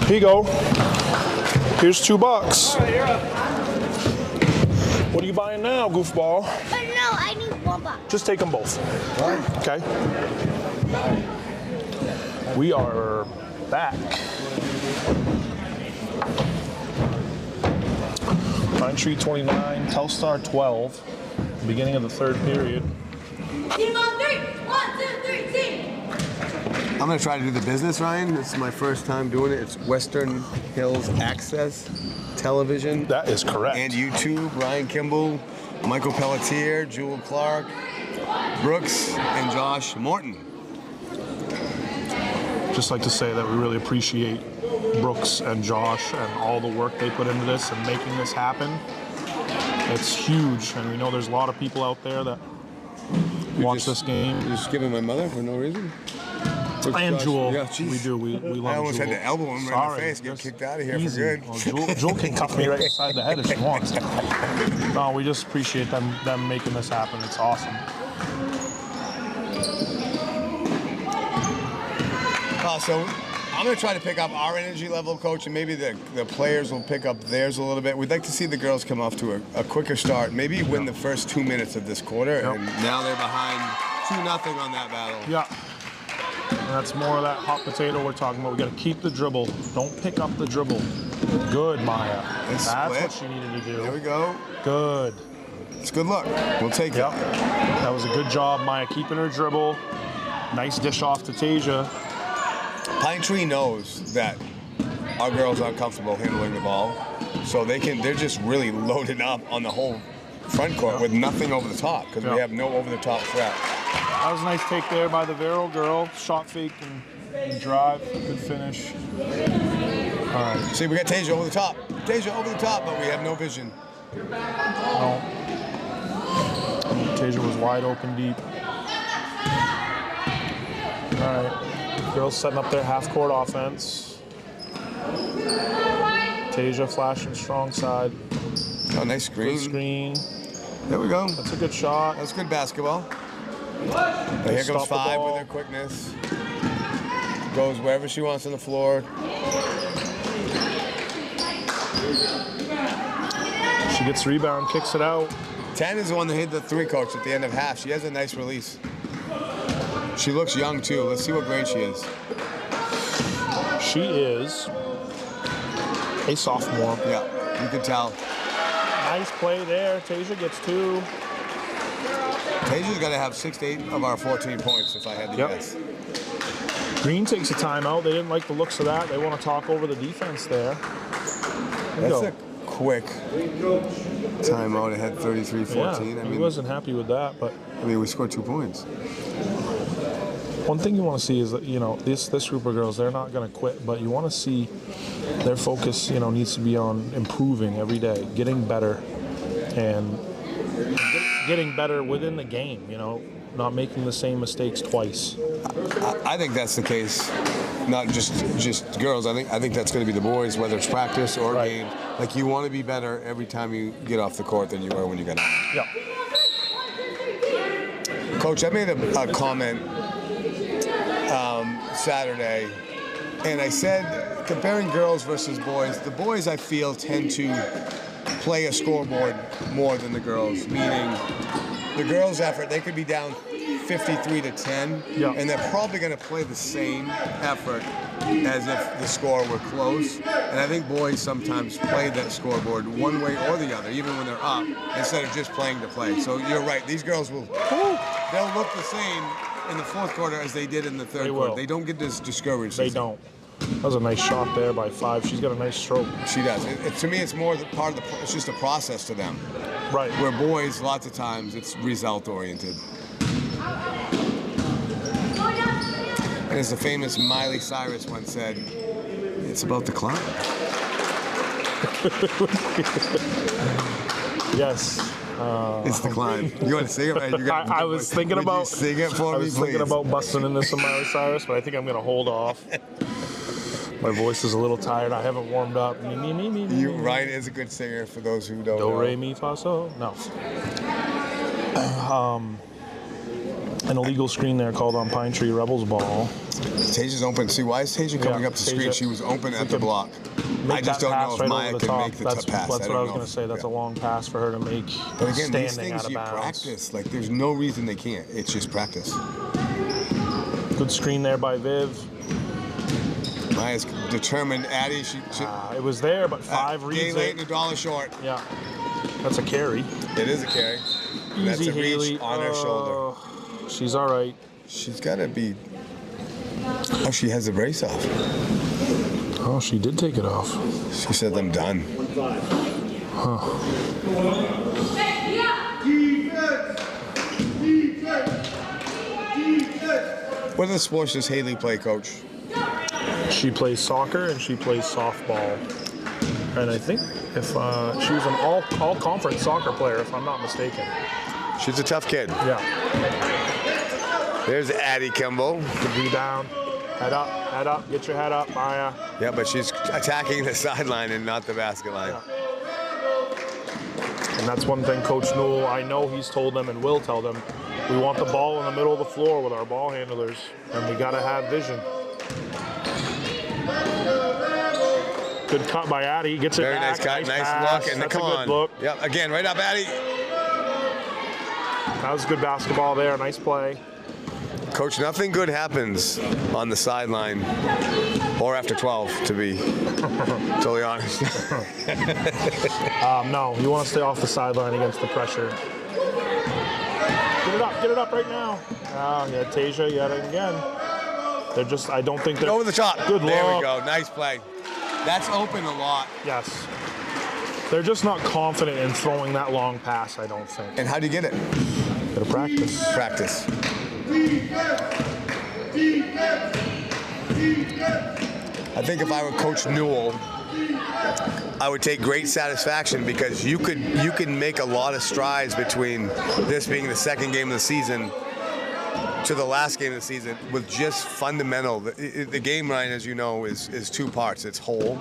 Here you go. Here's $2. What are you buying now, goofball? No, I need $1. Just take them both. Okay. We are back. Pine Tree 29, Telstar 12. Beginning of the third period. Team on 3. 1, 2, 3, team. I'm gonna try to do the business, Ryan. This is my first time doing it. It's Western Hills Access Television. That is correct. And YouTube, Ryan Kimball, Michael Pelletier, Jewel Clark, Brooks, and Josh Morton. Just like to say that we really appreciate Brooks and Josh and all the work they put into this and making this happen. It's huge, and we know there's a lot of people out there that watch this game. You're just giving my mother for no reason? And Jewel, Yeah, geez. we do. We love Jewel. I almost had to elbow him right in the face, get just kicked out of here easy. for good. Well, Jewel can cuff me right inside the head if she wants. No, we just appreciate them making this happen. It's awesome. So I'm going to try to pick up our energy level, Coach, and maybe the players will pick up theirs a little bit. We'd like to see the girls come off to a quicker start, maybe win the first 2 minutes of this quarter, and now they're behind 2-0 on that battle. Yeah. And that's more of that hot potato we're talking about. We got to keep the dribble. Don't pick up the dribble. Good, Maya. That's what she needed to do. There we go. Good. It's good luck. We'll take it. That was a good job, Maya, keeping her dribble. Nice dish off to Tasia. Pine Tree knows that our girls aren't comfortable handling the ball, so they're just really loaded up on the whole front court with nothing over the top because we have no over-the-top threat. That was a nice take there by the Vero girl. Shot fake and drive. Good finish. All right. See, we got Tasia over the top. Tasia over the top, but we have no vision. No. Tasia was wide open deep. All right. Girls setting up their half-court offense. Tasia flashing strong side. Oh, nice screen. Good screen. There we go. That's a good shot. That's good basketball. Here comes Five with her quickness. Goes wherever she wants on the floor. She gets rebound, kicks it out. 10 is the one that hit the three, Coach, at the end of half. She has a nice release. She looks young, too. Let's see what grade she is. She is a sophomore. Yeah, you can tell. Nice play there. Tasia gets 2. Tasia's got to have 6 to 8 of our 14 points, if I had to guess. Green takes a timeout. They didn't like the looks of that. They want to talk over the defense there. That's a quick timeout. It had 33-14. Yeah, I mean, he wasn't happy with that, but I mean, we scored 2 points. One thing you want to see is that, this group of girls, they're not going to quit, but you want to see their focus, needs to be on improving every day, getting better, and getting better within the game, not making the same mistakes twice. I think that's the case. Not just girls. I think that's going to be the boys, whether it's practice or game. Like, you want to be better every time you get off the court than you were when you got out. Yeah. Coach, I made a comment Saturday, and I said, comparing girls versus boys, the boys, I feel, tend to play a scoreboard more than the girls, meaning the girls' effort, they could be down 53-10, and they're probably going to play the same effort as if the score were close. And I think boys sometimes play that scoreboard one way or the other, even when they're up, instead of just playing to play. So you're right. These girls they'll look the same in the fourth quarter as they did in the third quarter. They don't get discouraged. They don't. That was a nice shot there by Five. She's got a nice stroke. She does. To me, it's more part of it's just a process to them. Right. Where boys, lots of times, it's result-oriented. And as the famous Miley Cyrus once said, it's about the climb. Yes. It's the climb. You want to sing it? Right? I was thinking about sing it for me, I was thinking about busting into some Miley Cyrus, but I think I'm going to hold off. My voice is a little tired. I haven't warmed up. Ryan is a good singer for those who don't know. Do, re, mi, fa, so. No. An illegal screen there called on Pine Tree Rebels ball. Taja's open. See, why is Taja coming up the screen? She was open at the block. I just don't know if Maya can make the pass. That's what I was going to say. That's a long pass for her to make. But again, these standing out things of you bounds. practice. Like, there's no reason they can't. It's just practice. Good screen there by Viv. Maya's determined. Addie, it was there, but 5 reads game late it. and $1 short. Yeah, that's a carry. It is a carry. Easy, That's a Haley. reach on her shoulder. She's all right. She's got to be. Oh, she has the brace off. Oh, she did take it off. She said, "I'm done." Huh. What other sports does Haley play, Coach? She plays soccer and she plays softball. And I think if she was an all-conference soccer player, if I'm not mistaken. She's a tough kid. Yeah. There's Addie Kimball. Good rebound. Head up, get your head up, Maya. Yeah, but she's attacking the sideline and not the basket line. Yeah. And that's one thing Coach Newell, I know he's told them and will tell them, we want the ball in the middle of the floor with our ball handlers, and we got to have vision. Good cut by Addie. Gets it Very back. nice cut, nice pass. look, and that's come a good on. look. Yep, again, right up, Addie. That was good basketball there. Nice play. Coach, nothing good happens on the sideline or after 12, to be totally honest. No, you want to stay off the sideline against the pressure. Get it up right now. Yeah, Tasia, yet again. They're just, I don't think they're. Over the top. Good look. There we go. Nice play. That's open a lot. Yes. They're just not confident in throwing that long pass, I don't think. And how do you get it? Gotta practice. Practice. I think if I were Coach Newell, I would take great satisfaction because you can make a lot of strides between this being the second game of the season to the last game of the season with just fundamental. The game, Ryan, as you know, is 2 parts. It's whole,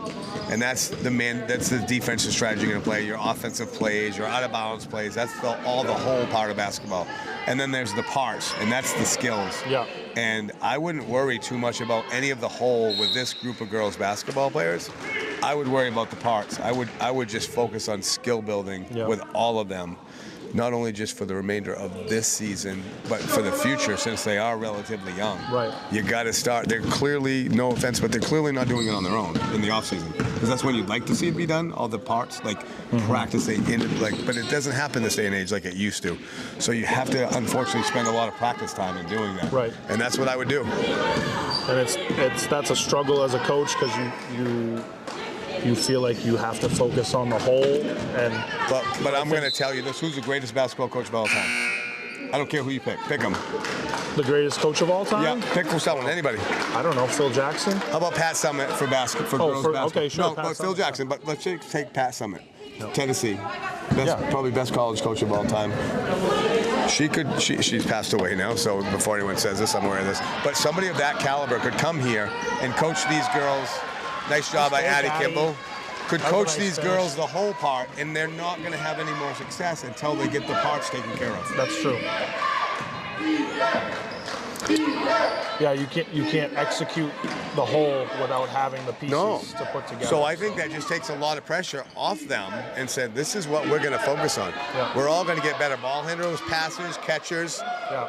and that's the defensive strategy you're going to play. Your offensive plays, your out of bounds plays. That's all the whole part of basketball. And then there's the parts, and that's the skills. Yeah. And I wouldn't worry too much about any of the whole with this group of girls basketball players. I would worry about the parts. I would just focus on skill building with all of them. Not only just for the remainder of this season, but for the future, since they are relatively young. Right. You got to start. They're clearly, no offense, but they're clearly not doing it on their own in the offseason. Because that's when you'd like to see it be done, all the parts, like practicing, but it doesn't happen this day and age like it used to. So you have to, unfortunately, spend a lot of practice time in doing that. Right. And that's what I would do. And that's a struggle as a coach because you feel like you have to focus on the whole. But I'm going to tell you this: who's the greatest basketball coach of all time? I don't care who you pick. Pick them. The greatest coach of all time? Yeah, pick for someone, anybody. I don't know, Phil Jackson? How about Pat Summitt for girls basketball? Okay, sure. No, but Phil Jackson. But let's take Pat Summitt. No. Tennessee, probably best college coach of all time. She's passed away now, so before anyone says this, I'm aware of this. But somebody of that caliber could come here and coach these girls. Nice job by Addie Kimball. Could coach these girls the whole part, and they're not going to have any more success until they get the parts taken care of. That's true. Yeah, you can't execute the whole without having the pieces to put together. So I think that just takes a lot of pressure off them and said, this is what we're going to focus on. Yeah. We're all going to get better ball handlers, passers, catchers. Yeah.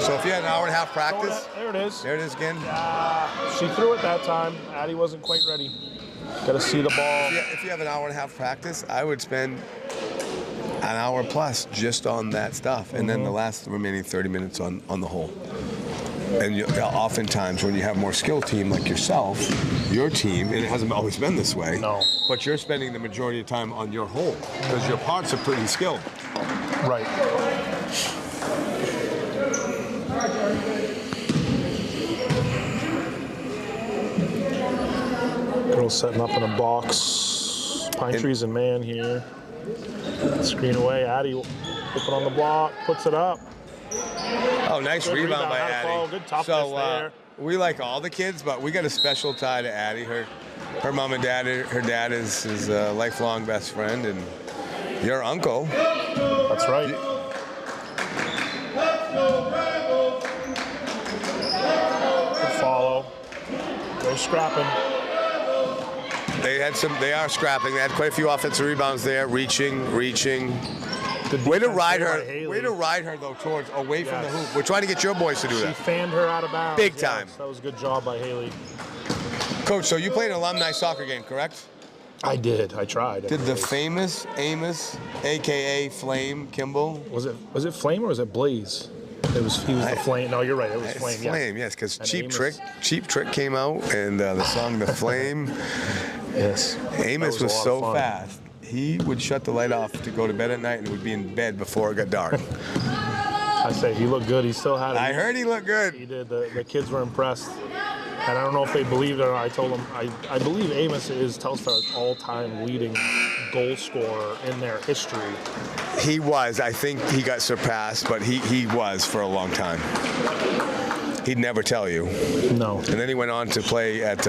So if you had an hour and a half practice. There it is. There it is again. She threw it that time. Addie wasn't quite ready. Got to see the ball. If you have an hour and a half practice, I would spend an hour plus just on that stuff, and then the remaining 30 minutes on the whole. And oftentimes when you have more skilled team like yourself, your team, and it hasn't always been this way, but you're spending the majority of time on your whole because your parts are pretty skilled. Right. Girls setting up in a box. Pine Tree's in man here. Screen away. Addie will put it on the block, puts it up. Oh, nice rebound by Addie. Good toughness there. We like all the kids, but we got a special tie to Addie. Her mom and dad, her dad is a lifelong best friend, and your uncle. That's right. They're scrapping. They are scrapping. They had quite a few offensive rebounds there. Reaching. Good Way to defense ride there her. by Haley. Way to ride her though towards away from the Yes. hoop. We're trying to get your boys to do She that. fanned her out of bounds. Big time. Yes, that was a good job by Haley. Coach, so you played an alumni soccer game, correct? I did. I tried. Did the famous Amos, aka Flame Kimball? Was it Flame or was it Blaze? He was the Flame. No, you're right. It was Flame. It's Yeah. Flame, yes, because And Cheap Amos. Trick came out, and the song "The Flame." Yes. Amos That was a lot so of fun. fast. He would shut the light off to go to bed at night, and would be in bed before it got dark. I say he looked good. He still had it. I heard he looked good. He did. The kids were impressed. And I don't know if they believed it or not. I told them, I believe Amos is Telstar's all-time leading goal scorer in their history. He was. I think he got surpassed, but he was for a long time. He'd never tell you. No. And then he went on to play at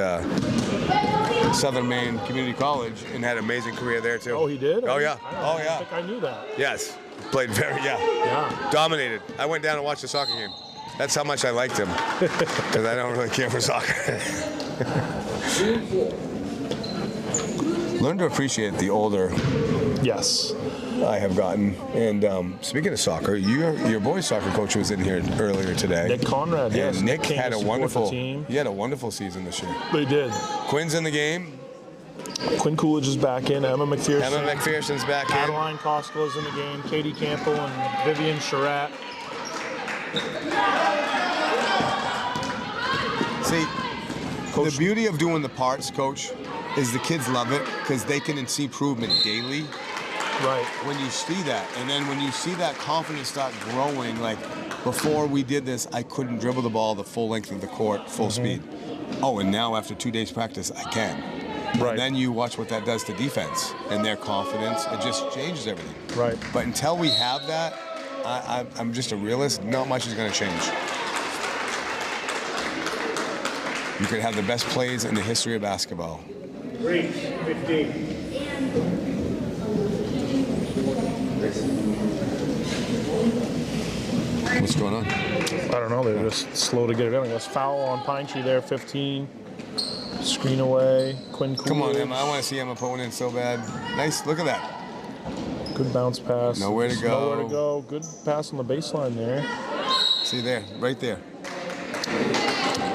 Southern Maine Community College and had an amazing career there too. Oh, he did? Oh yeah. Oh I yeah. think I knew that. Yes. Played very Yeah. dominated. I went down and watched the soccer game. That's how much I liked him. Because I don't really care for soccer. Learn to appreciate the older Yes. I have gotten. And speaking of soccer, your boys' soccer coach was in here earlier today. Nick Conrad, and yes. Nick came had to a support wonderful the team. He had a wonderful season this year. They did. Quinn's in the game. Quinn Coolidge is back in. Emma McPherson. Emma McPherson's back in. Adeline Costello's in the game. Katie Campbell and Vivian Charette. See, Coach, the beauty of doing the parts, Coach, is the kids love it because they can see improvement daily. right. When you see that, and then when you see that confidence start growing, like before we did this, I couldn't dribble the ball the full length of the court, full speed. Oh, and now after 2 days practice, I can. Right. And then you watch what that does to defense and their confidence. It just changes everything. Right. But until we have that, I'm just a realist. Not much is going to change. You could have the best plays in the history of basketball. Reach, 15. What's going on? I don't know. They're just slow to get it in. I guess foul on Pine Tree there, 15. Screen away. Quinn Coolidge. Come on, Emma. I want to see Emma put one in so bad. Nice. Look at that. Good bounce pass. Nowhere to go. Nowhere to go. Good pass on the baseline there. See there, right there.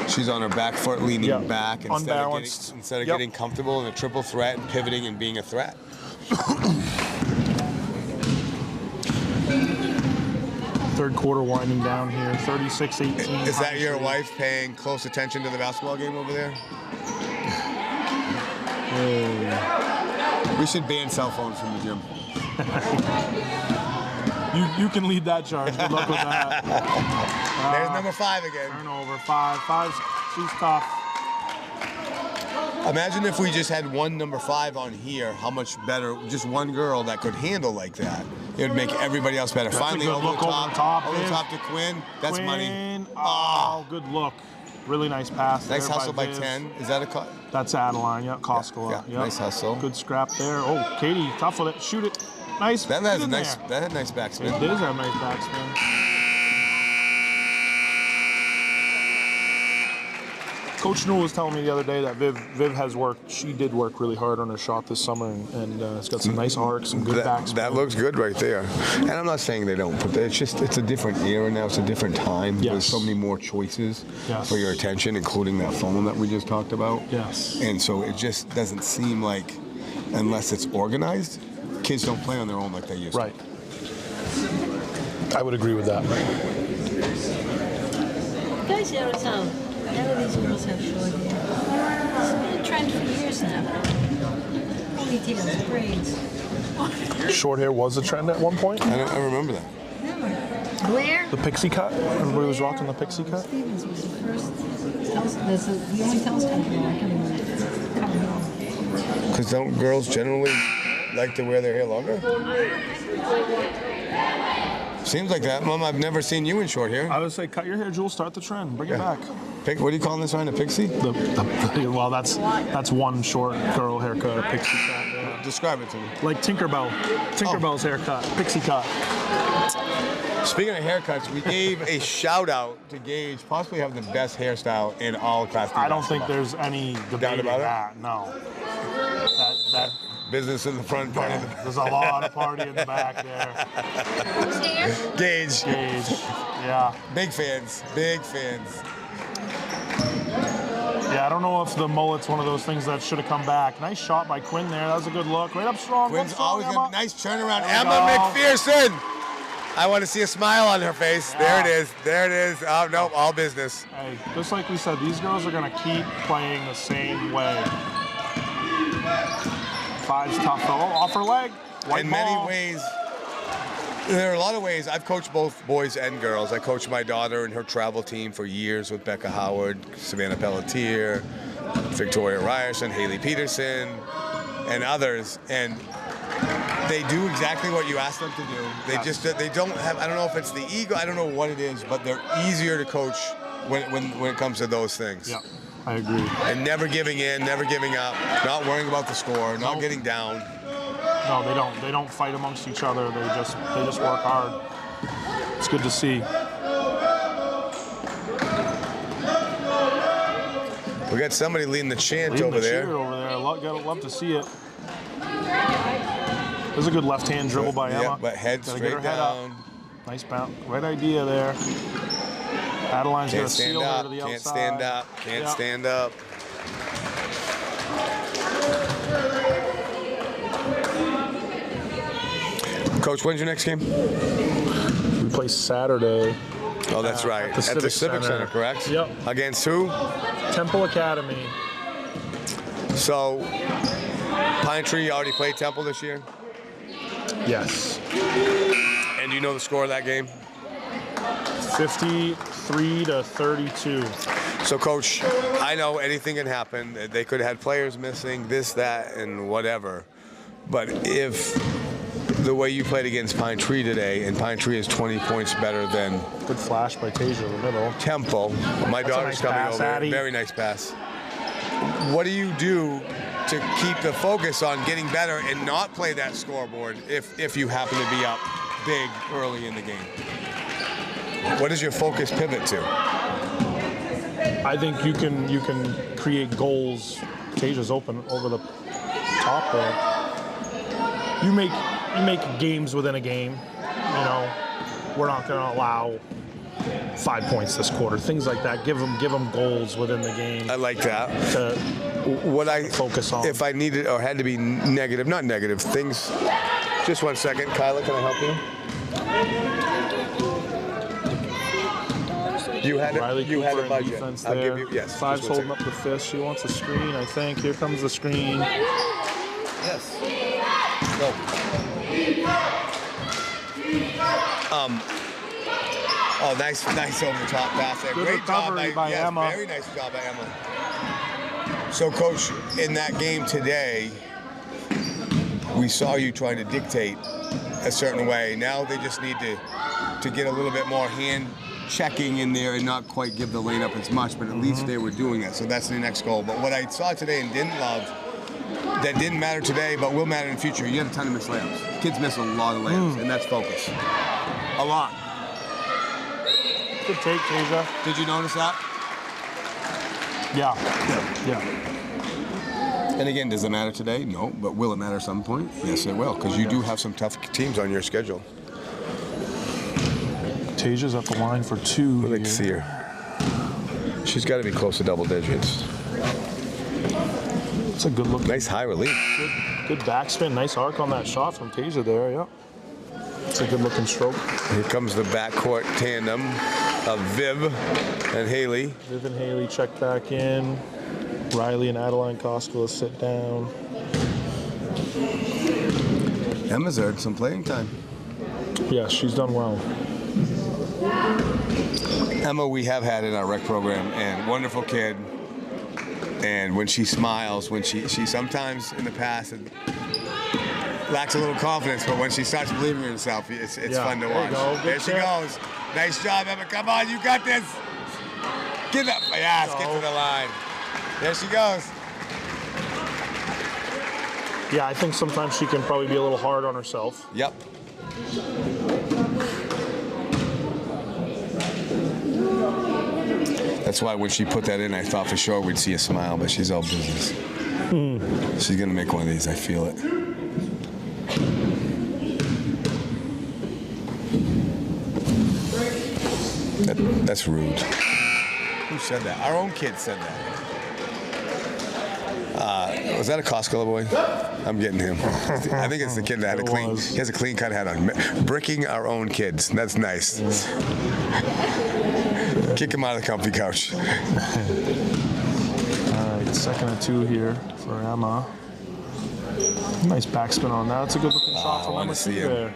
She's on her back foot, leaning Yeah. back Unbalanced. instead of Yep. getting comfortable in a triple threat and pivoting and being a threat. Third quarter winding down here. 36-18. Is that your wife paying close attention to the basketball game over there? We should ban cell phones from the gym. You can lead that charge. Good luck with that. There's number 5 again. Turnover. Five. She's tough. Imagine if we just had one number 5 on here, how much better, just one girl that could handle like that. It would make everybody else better. That's Finally, a good over the look over the top, over the Viv. top to Quinn. That's money. Quinn. Oh, good look. Really nice pass. Nice there hustle by Viv. 10. Is that a cut? That's Adeline. Yeah, Koskela. Yeah, Yep. nice hustle. Good scrap there. Oh, Katie, tough with it. Shoot it. Nice. That Get had a in nice. there. That had nice backspin. It does have nice backspin. Coach Newell was telling me the other day that Viv has worked. She did work really hard on her shot this summer, and has got some nice arcs, some good backspin. That looks good right there. And I'm not saying they don't, but it's a different era now. It's a different time. Yes. There's so many more choices Yes. for your attention, including that phone that we just talked about. Yes. And so it just doesn't seem like, unless it's organized, kids don't play on their own like they used Right. I would agree with that. Guys, none of these girls have short hair. It's been a trend for years now. Ponytails, braids. Short hair was a trend at one point. I remember that. Never. Blair? The pixie cut. Everybody was rocking the pixie cut. Stevens was the first. That's the only Telstar girl I can remember. Because don't girls generally like to wear their hair longer? Seems like that. Mom, I've never seen you in short hair. I would say, cut your hair, Jules. Start the trend. Bring it back. What do you call this sign, a pixie? Well, that's one short girl haircut, a pixie cut. Yeah. Describe it to me. Like Tinkerbell's haircut, pixie cut. Speaking of haircuts, we gave a shout out to Gage, possibly having the best hairstyle in all Class D. I don't think there's any debate about that. No. That business in the front part of the there's a lot of party in the back there. Gage. Yeah. Big fans. Big fans. Yeah, I don't know if the mullet's one of those things that should have come back. Nice shot by Quinn there. That was a good look. Right up strong. Quinn's always Emma. a nice turnaround. There we Emma go. McPherson. I want to see a smile on her face. Yeah. There it is. There it is. Oh, no, all business. Hey, just like we said, these girls are going to keep playing the same way. Five's tough though. Off her leg. White In ball. many ways, there are a lot of ways. I've coached both boys and girls. I coached my daughter and her travel team for years with Becca Howard, Savannah Pelletier, Victoria Ryerson, Haley Peterson, and others. And they do exactly what you ask them to do. They don't have, I don't know if it's the ego, I don't know what it is, but they're easier to coach when it comes to those things. Yeah, I agree. And never giving in, never giving up, not worrying about the score, not Nope. getting down. No, they don't. They don't fight amongst each other. They just work hard. It's good to see. We got somebody leading the chant Leading over the there. cheer over there. Love to see it. There's a good left-hand dribble by Emma. Yeah, but head Gotta straight get her head down. up. Nice bounce. Right idea there. Adeline's Can't gonna stand seal her up. to the Can't outside. stand up. Can't Yeah. stand up. Coach, when's your next game? We play Saturday. Oh, that's right. At the Civic Center. Correct? Yep. Against who? Temple Academy. So, Pine Tree already played Temple this year? Yes. And you know the score of that game? 53-32. So, Coach, I know anything can happen. They could have had players missing, this, that, and whatever. But if the way you played against Pine Tree today, and Pine Tree is 20 points better than Good flash by Tasia in the middle. Temple, my That's a daughter's nice coming pass, over. Addie. Very nice pass. What do you do to keep the focus on getting better and not play that scoreboard if you happen to be up big early in the game? What does your focus pivot to? I think you can create goals. Tasia's open over the top there. You make games within a game. You know, we're not going to allow 5 points this quarter. Things like that. Give them goals within the game. I like that. To What I focus on. if I needed or had to be negative, not negative things. Just 1 second, Kyla, can I help you? You had Riley you had Cooper a in budget. defense I'll there. give you yes. Five's just 1 holding second. up the fist. She wants a screen, I think. Here comes the screen. Yes. Go. Oh, nice over the top pass there. Good Great job recovery by yes, Emma. Very nice job by Emma. So, Coach, in that game today, we saw you trying to dictate a certain way. Now they just need to get a little bit more hand checking in there and not quite give the lane up as much, but at least they were doing it. So that's the next goal. But what I saw today and didn't love, that didn't matter today, but will matter in the future, you had a ton of missed layups. Kids miss a lot of layups, and that's focus. A lot. Good take, Tasia. Did you notice that? Yeah. And again, does it matter today? No, but will it matter at some point? Yes, it will, because you do have some tough teams on your schedule. Tasia's at the line for 2. Let's see her. She's got to be close to double digits. It's a good look. Nice high relief. Good backspin. Nice arc on that shot from Tasia there, yeah. It's a good looking stroke. Here comes the backcourt tandem of Viv and Haley. Viv and Haley check back in. Riley and Adeline Koskela sit down. Emma's earned some playing time. Yeah, she's done well. Emma, we have had in our rec program, and wonderful kid. And when she smiles, when she sometimes in the past lacks a little confidence, but when she starts believing in herself, it's fun to there you watch. go. Good There she tip. goes. Nice job, Emma. Come on, you got this. Get up. Yes, get to the line. There she goes. Yeah, I think sometimes she can probably be a little hard on herself. Yep. That's why when she put that in, I thought for sure we'd see a smile, but she's all business. She's gonna make one of these. I feel it. That's rude. Who said that? Our own kid said that. Was that a Costco boy? I'm getting him. I think it's the kid that had a clean. He has a clean cut hat on. Bricking our own kids. That's nice. Kick him out of the comfy couch. All right, 2nd and 2 here for Emma. Nice backspin on that. It's a good looking shot from Emma there.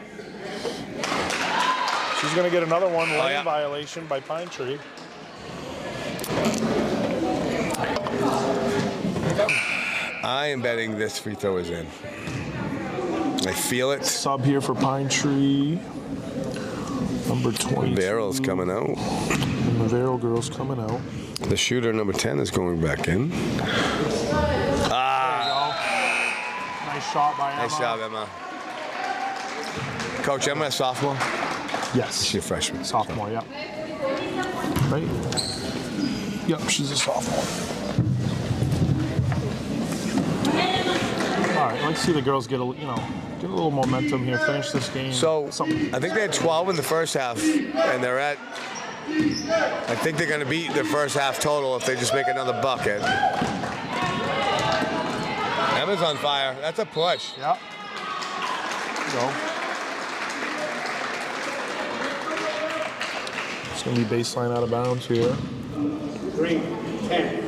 She's going to get another one, lane violation by Pine Tree. I am betting this free throw is in. I feel it. Sub here for Pine Tree. Number 20. Barrel's coming out. And the Barrel girl's coming out. The shooter, number 10, is going back in. Nice shot by Emma. Nice job, Emma. Coach, Emma, a sophomore? Yes. She's a freshman. Sophomore, yeah. Right? Yep, she's a sophomore. All right, let's see the girls get a little momentum here, finish this game. So, I think they had 12 in the first half, and they're at, I think they're going to beat their first half total if they just make another bucket. Emma's on fire. That's a push. Yep. Go. It's going to be baseline out of bounds here. 3-10.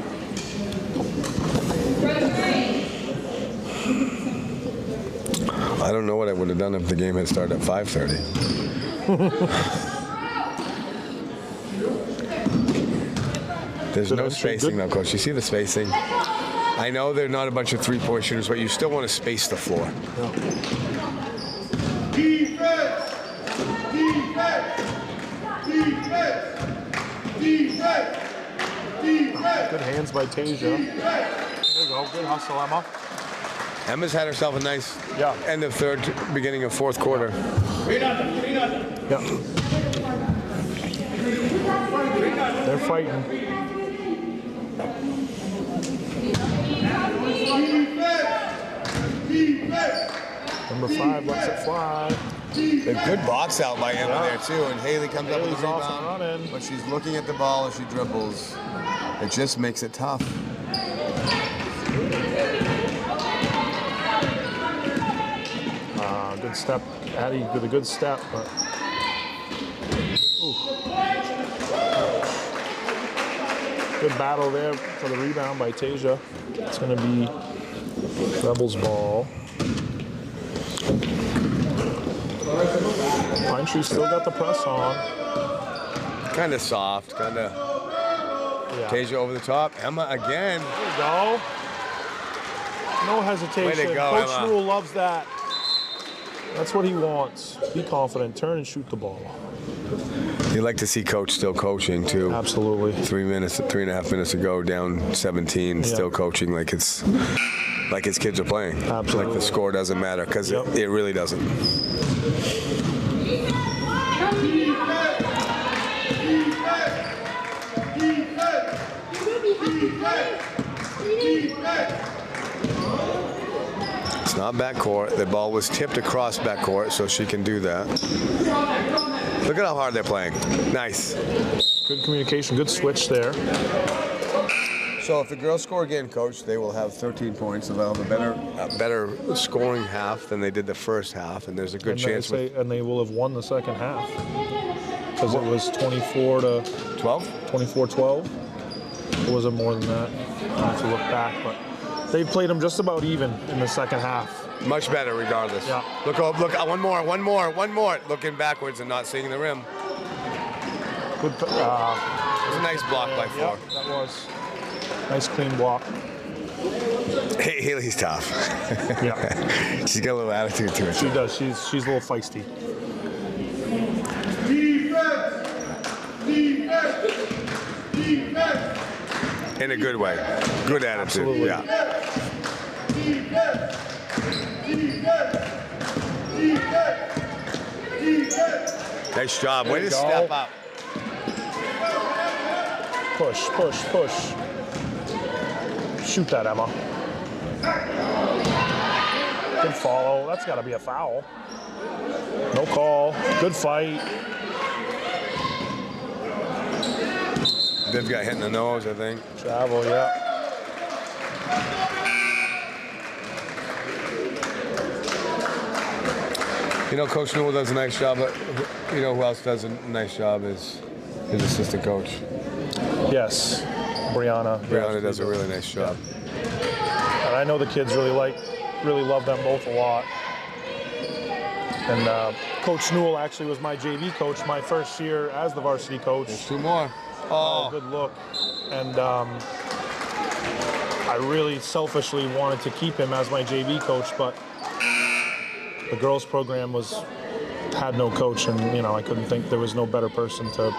I don't know what I would have done if the game had started at 5:30. There's no spacing now, Coach. You see the spacing? I know they're not a bunch of three-point shooters, but you still want to space the floor. Yeah. Defense! Defense! Defense! Defense! Defense! Good hands by Tasia. There you go. Good hustle, Emma. Emma's had herself a nice end of third, beginning of fourth quarter. 3-0. Yep. They're fighting. Number 5 lets it fly. A good box out by Emma there too, and Haley comes up with the rebound, but she's looking at the ball as she dribbles. It just makes it tough. Good step, Addie with a good step, but good battle there for the rebound by Tasia. It's going to be Rebels ball. Pine Tree still got the press on. Kind of soft, kind of. Tasia over the top. Emma again. There you go. No hesitation. Way to go, Coach Emma. Rule loves that. That's what he wants. Be confident. Turn and shoot the ball. You like to see Coach still coaching too. Absolutely. 3.5 minutes ago, down 17, still coaching like his kids are playing. Absolutely. Like the score doesn't matter, because it really doesn't. It's not backcourt. The ball was tipped across backcourt, so she can do that. Look at how hard they're playing. Nice. Good communication, good switch there. So if the girls score again, Coach, they will have 13 points. They'll have a better scoring half than they did the first half, and there's a good chance. And they will have won the second half because it was 24-12. 24-12. It wasn't more than that. I have to look back, but they played them just about even in the second half. Much better, regardless. Yeah. Look! One more! Looking backwards and not seeing the rim. Good. It was a nice block by Four. Yeah, that was nice, clean block. Hey, Haley's tough. Yeah. She's got a little attitude to her. She does. She's a little feisty. Defense! In a good way. Good attitude. Absolutely. Yeah. Nice job. Way to step up. push, push, push. Shoot that, Emma. Good follow. That's got to be a foul. No call. Good fight. Viv got hit in the nose, I think. Travel, yeah. You know, Coach Newell does a nice job, but you know who else does a nice job is his assistant coach. Yes, Brianna. Brianna does a really nice job. And I know the kids really love them both a lot. And Coach Newell actually was my JV coach my first year as the varsity coach. There's two more. Oh, good look. And I really selfishly wanted to keep him as my JV coach, but the girls program had no coach, and you know, I couldn't think there was no better person to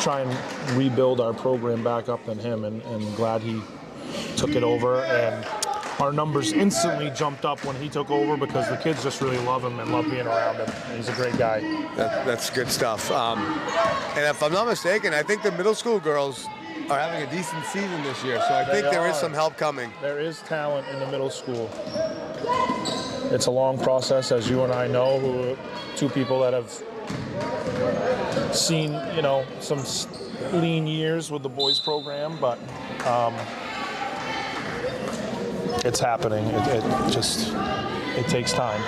try and rebuild our program back up than him, and glad he took it over. And our numbers instantly jumped up when he took over because the kids just really love him and love being around him. He's a great guy. That's good stuff. And if I'm not mistaken, I think the middle school girls are having a decent season this year, so I think there is some help coming. There is talent in the middle school. It's a long process, as you and I know, who two people that have seen, you know, some lean years with the boys program, but it's happening. It takes time.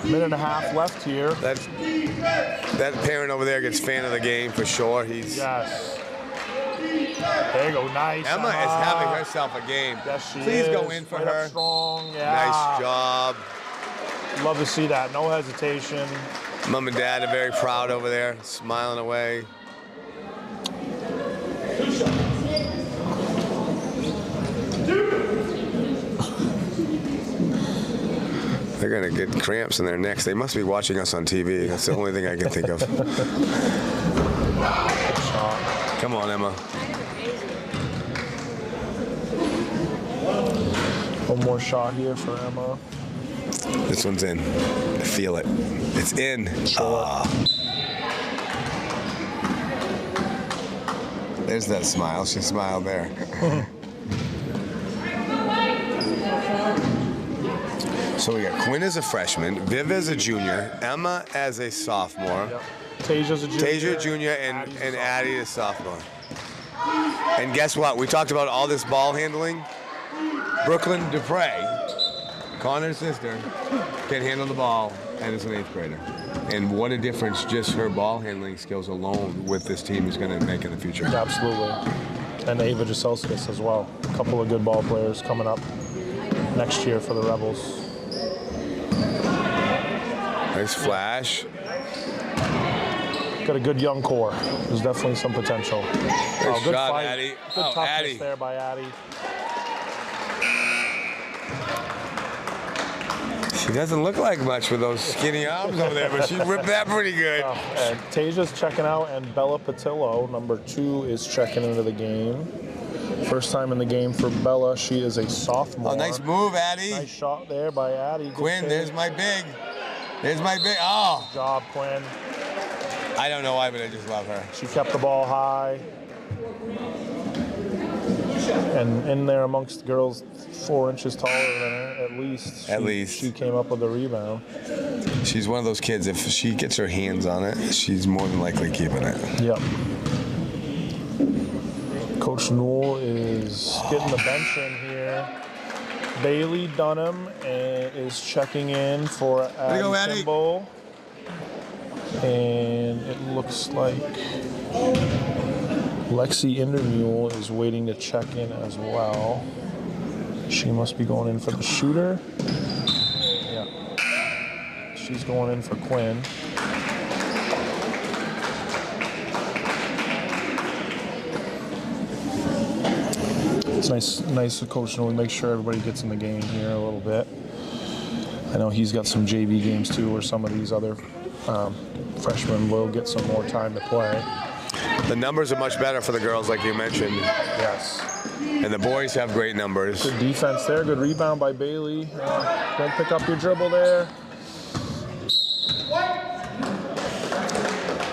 Minute and a half left here. That parent over there gets fan of the game for sure. Yes. There you go. Nice. Emma is having herself a game. Yes, she Please is. go in for Right her. up strong. Yeah. Nice job. Love to see that. No hesitation. Mom and Dad are very proud over there, smiling away. They're gonna get cramps in their necks. They must be watching us on TV. That's the only thing I can think of. Come on, Emma. One more shot here for Emma. This one's in. I feel it. It's in. There's that smile. She smiled there. So we got Quinn as a freshman, Viv as a junior, Emma as a sophomore, Yep. Tasia's a junior. Tasia junior, and Addie as sophomore. And guess what? We talked about all this ball handling. Brooklyn Dupre, Connor's sister, can handle the ball and is an 8th grader. And what a difference just her ball handling skills alone with this team is going to make in the future. Absolutely. And Ava Jaselskis as well. A couple of good ball players coming up next year for the Rebels. Nice flash. Got a good young core. There's definitely some potential. Good Good shot, fight. Addie. Good toughness Addie. there by Addie. She doesn't look like much with those skinny arms over there, but she ripped that pretty good. And Tasia's checking out, and Bella Patillo, number 2, is checking into the game. First time in the game for Bella. She is a sophomore. Oh, nice move, Addie. Nice shot there by Addie. Good Quinn, save. there's my big. There's my big. Oh, Good job, Quinn. I don't know why, but I just love her. She kept the ball high. And in there amongst the girls 4 inches taller than her, at least. At least. She came up with a rebound. She's one of those kids, if she gets her hands on it, she's more than likely keeping it. Yep. Coach Newell is getting the bench in here. Bailey Dunham is checking in for There you go, Addie Addie. Kimball. And it looks like Lexi Intermule is waiting to check in as well. She must be going in for the shooter. Yeah. She's going in for Quinn. It's nice of Coach Newell to make sure everybody gets in the game here a little bit. I know he's got some JV games too, where some of these other freshmen will get some more time to play. The numbers are much better for the girls, like you mentioned. Yes. And the boys have great numbers. Good defense there. Good rebound by Bailey. Don't pick up your dribble there.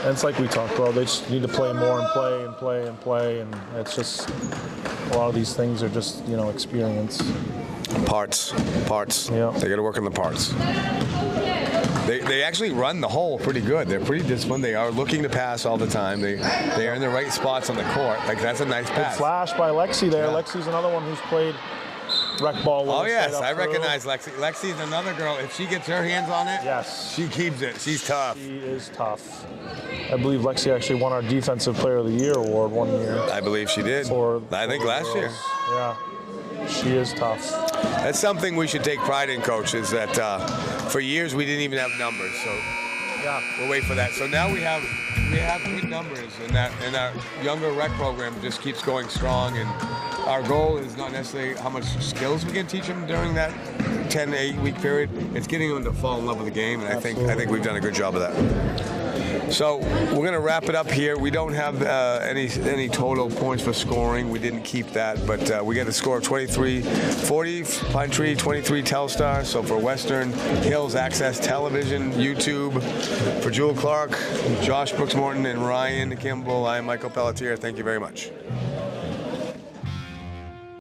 And it's like we talked about. They just need to play more and play and play and play. And it's just a lot of these things are just, you know, experience. Parts. Yeah. They got to work on the parts. They actually run the hole pretty good. They're pretty disciplined. They are looking to pass all the time. They are in the right spots on the court. Like, that's a nice pass. Good flash by Lexi there. Yeah. Lexi's another one who's played rec ball. Oh, yes. Right I up through. recognize Lexi. Lexi's another girl. If she gets her hands on it, Yes. she keeps it. She's tough. She is tough. I believe Lexi actually won our Defensive Player of the Year award one year. I believe she did. I think last year. Yeah. She is tough. That's something we should take pride in, Coach, is that for years we didn't even have numbers. So Yeah. we'll wait for that. So now we have good numbers, and our younger rec program just keeps going strong. And our goal is not necessarily how much skills we can teach them during that 10 to 8 week period. It's getting them to fall in love with the game, and I think we've done a good job of that. So we're going to wrap it up here. We don't have any total points for scoring. We didn't keep that, but we got a score of 23-40 Pine Tree, 23 Telstar. So for Western Hills Access Television, YouTube, for Jewel Clark, Josh Brooks Morton, and Ryan Kimball, I'm Michael Pelletier. Thank you very much.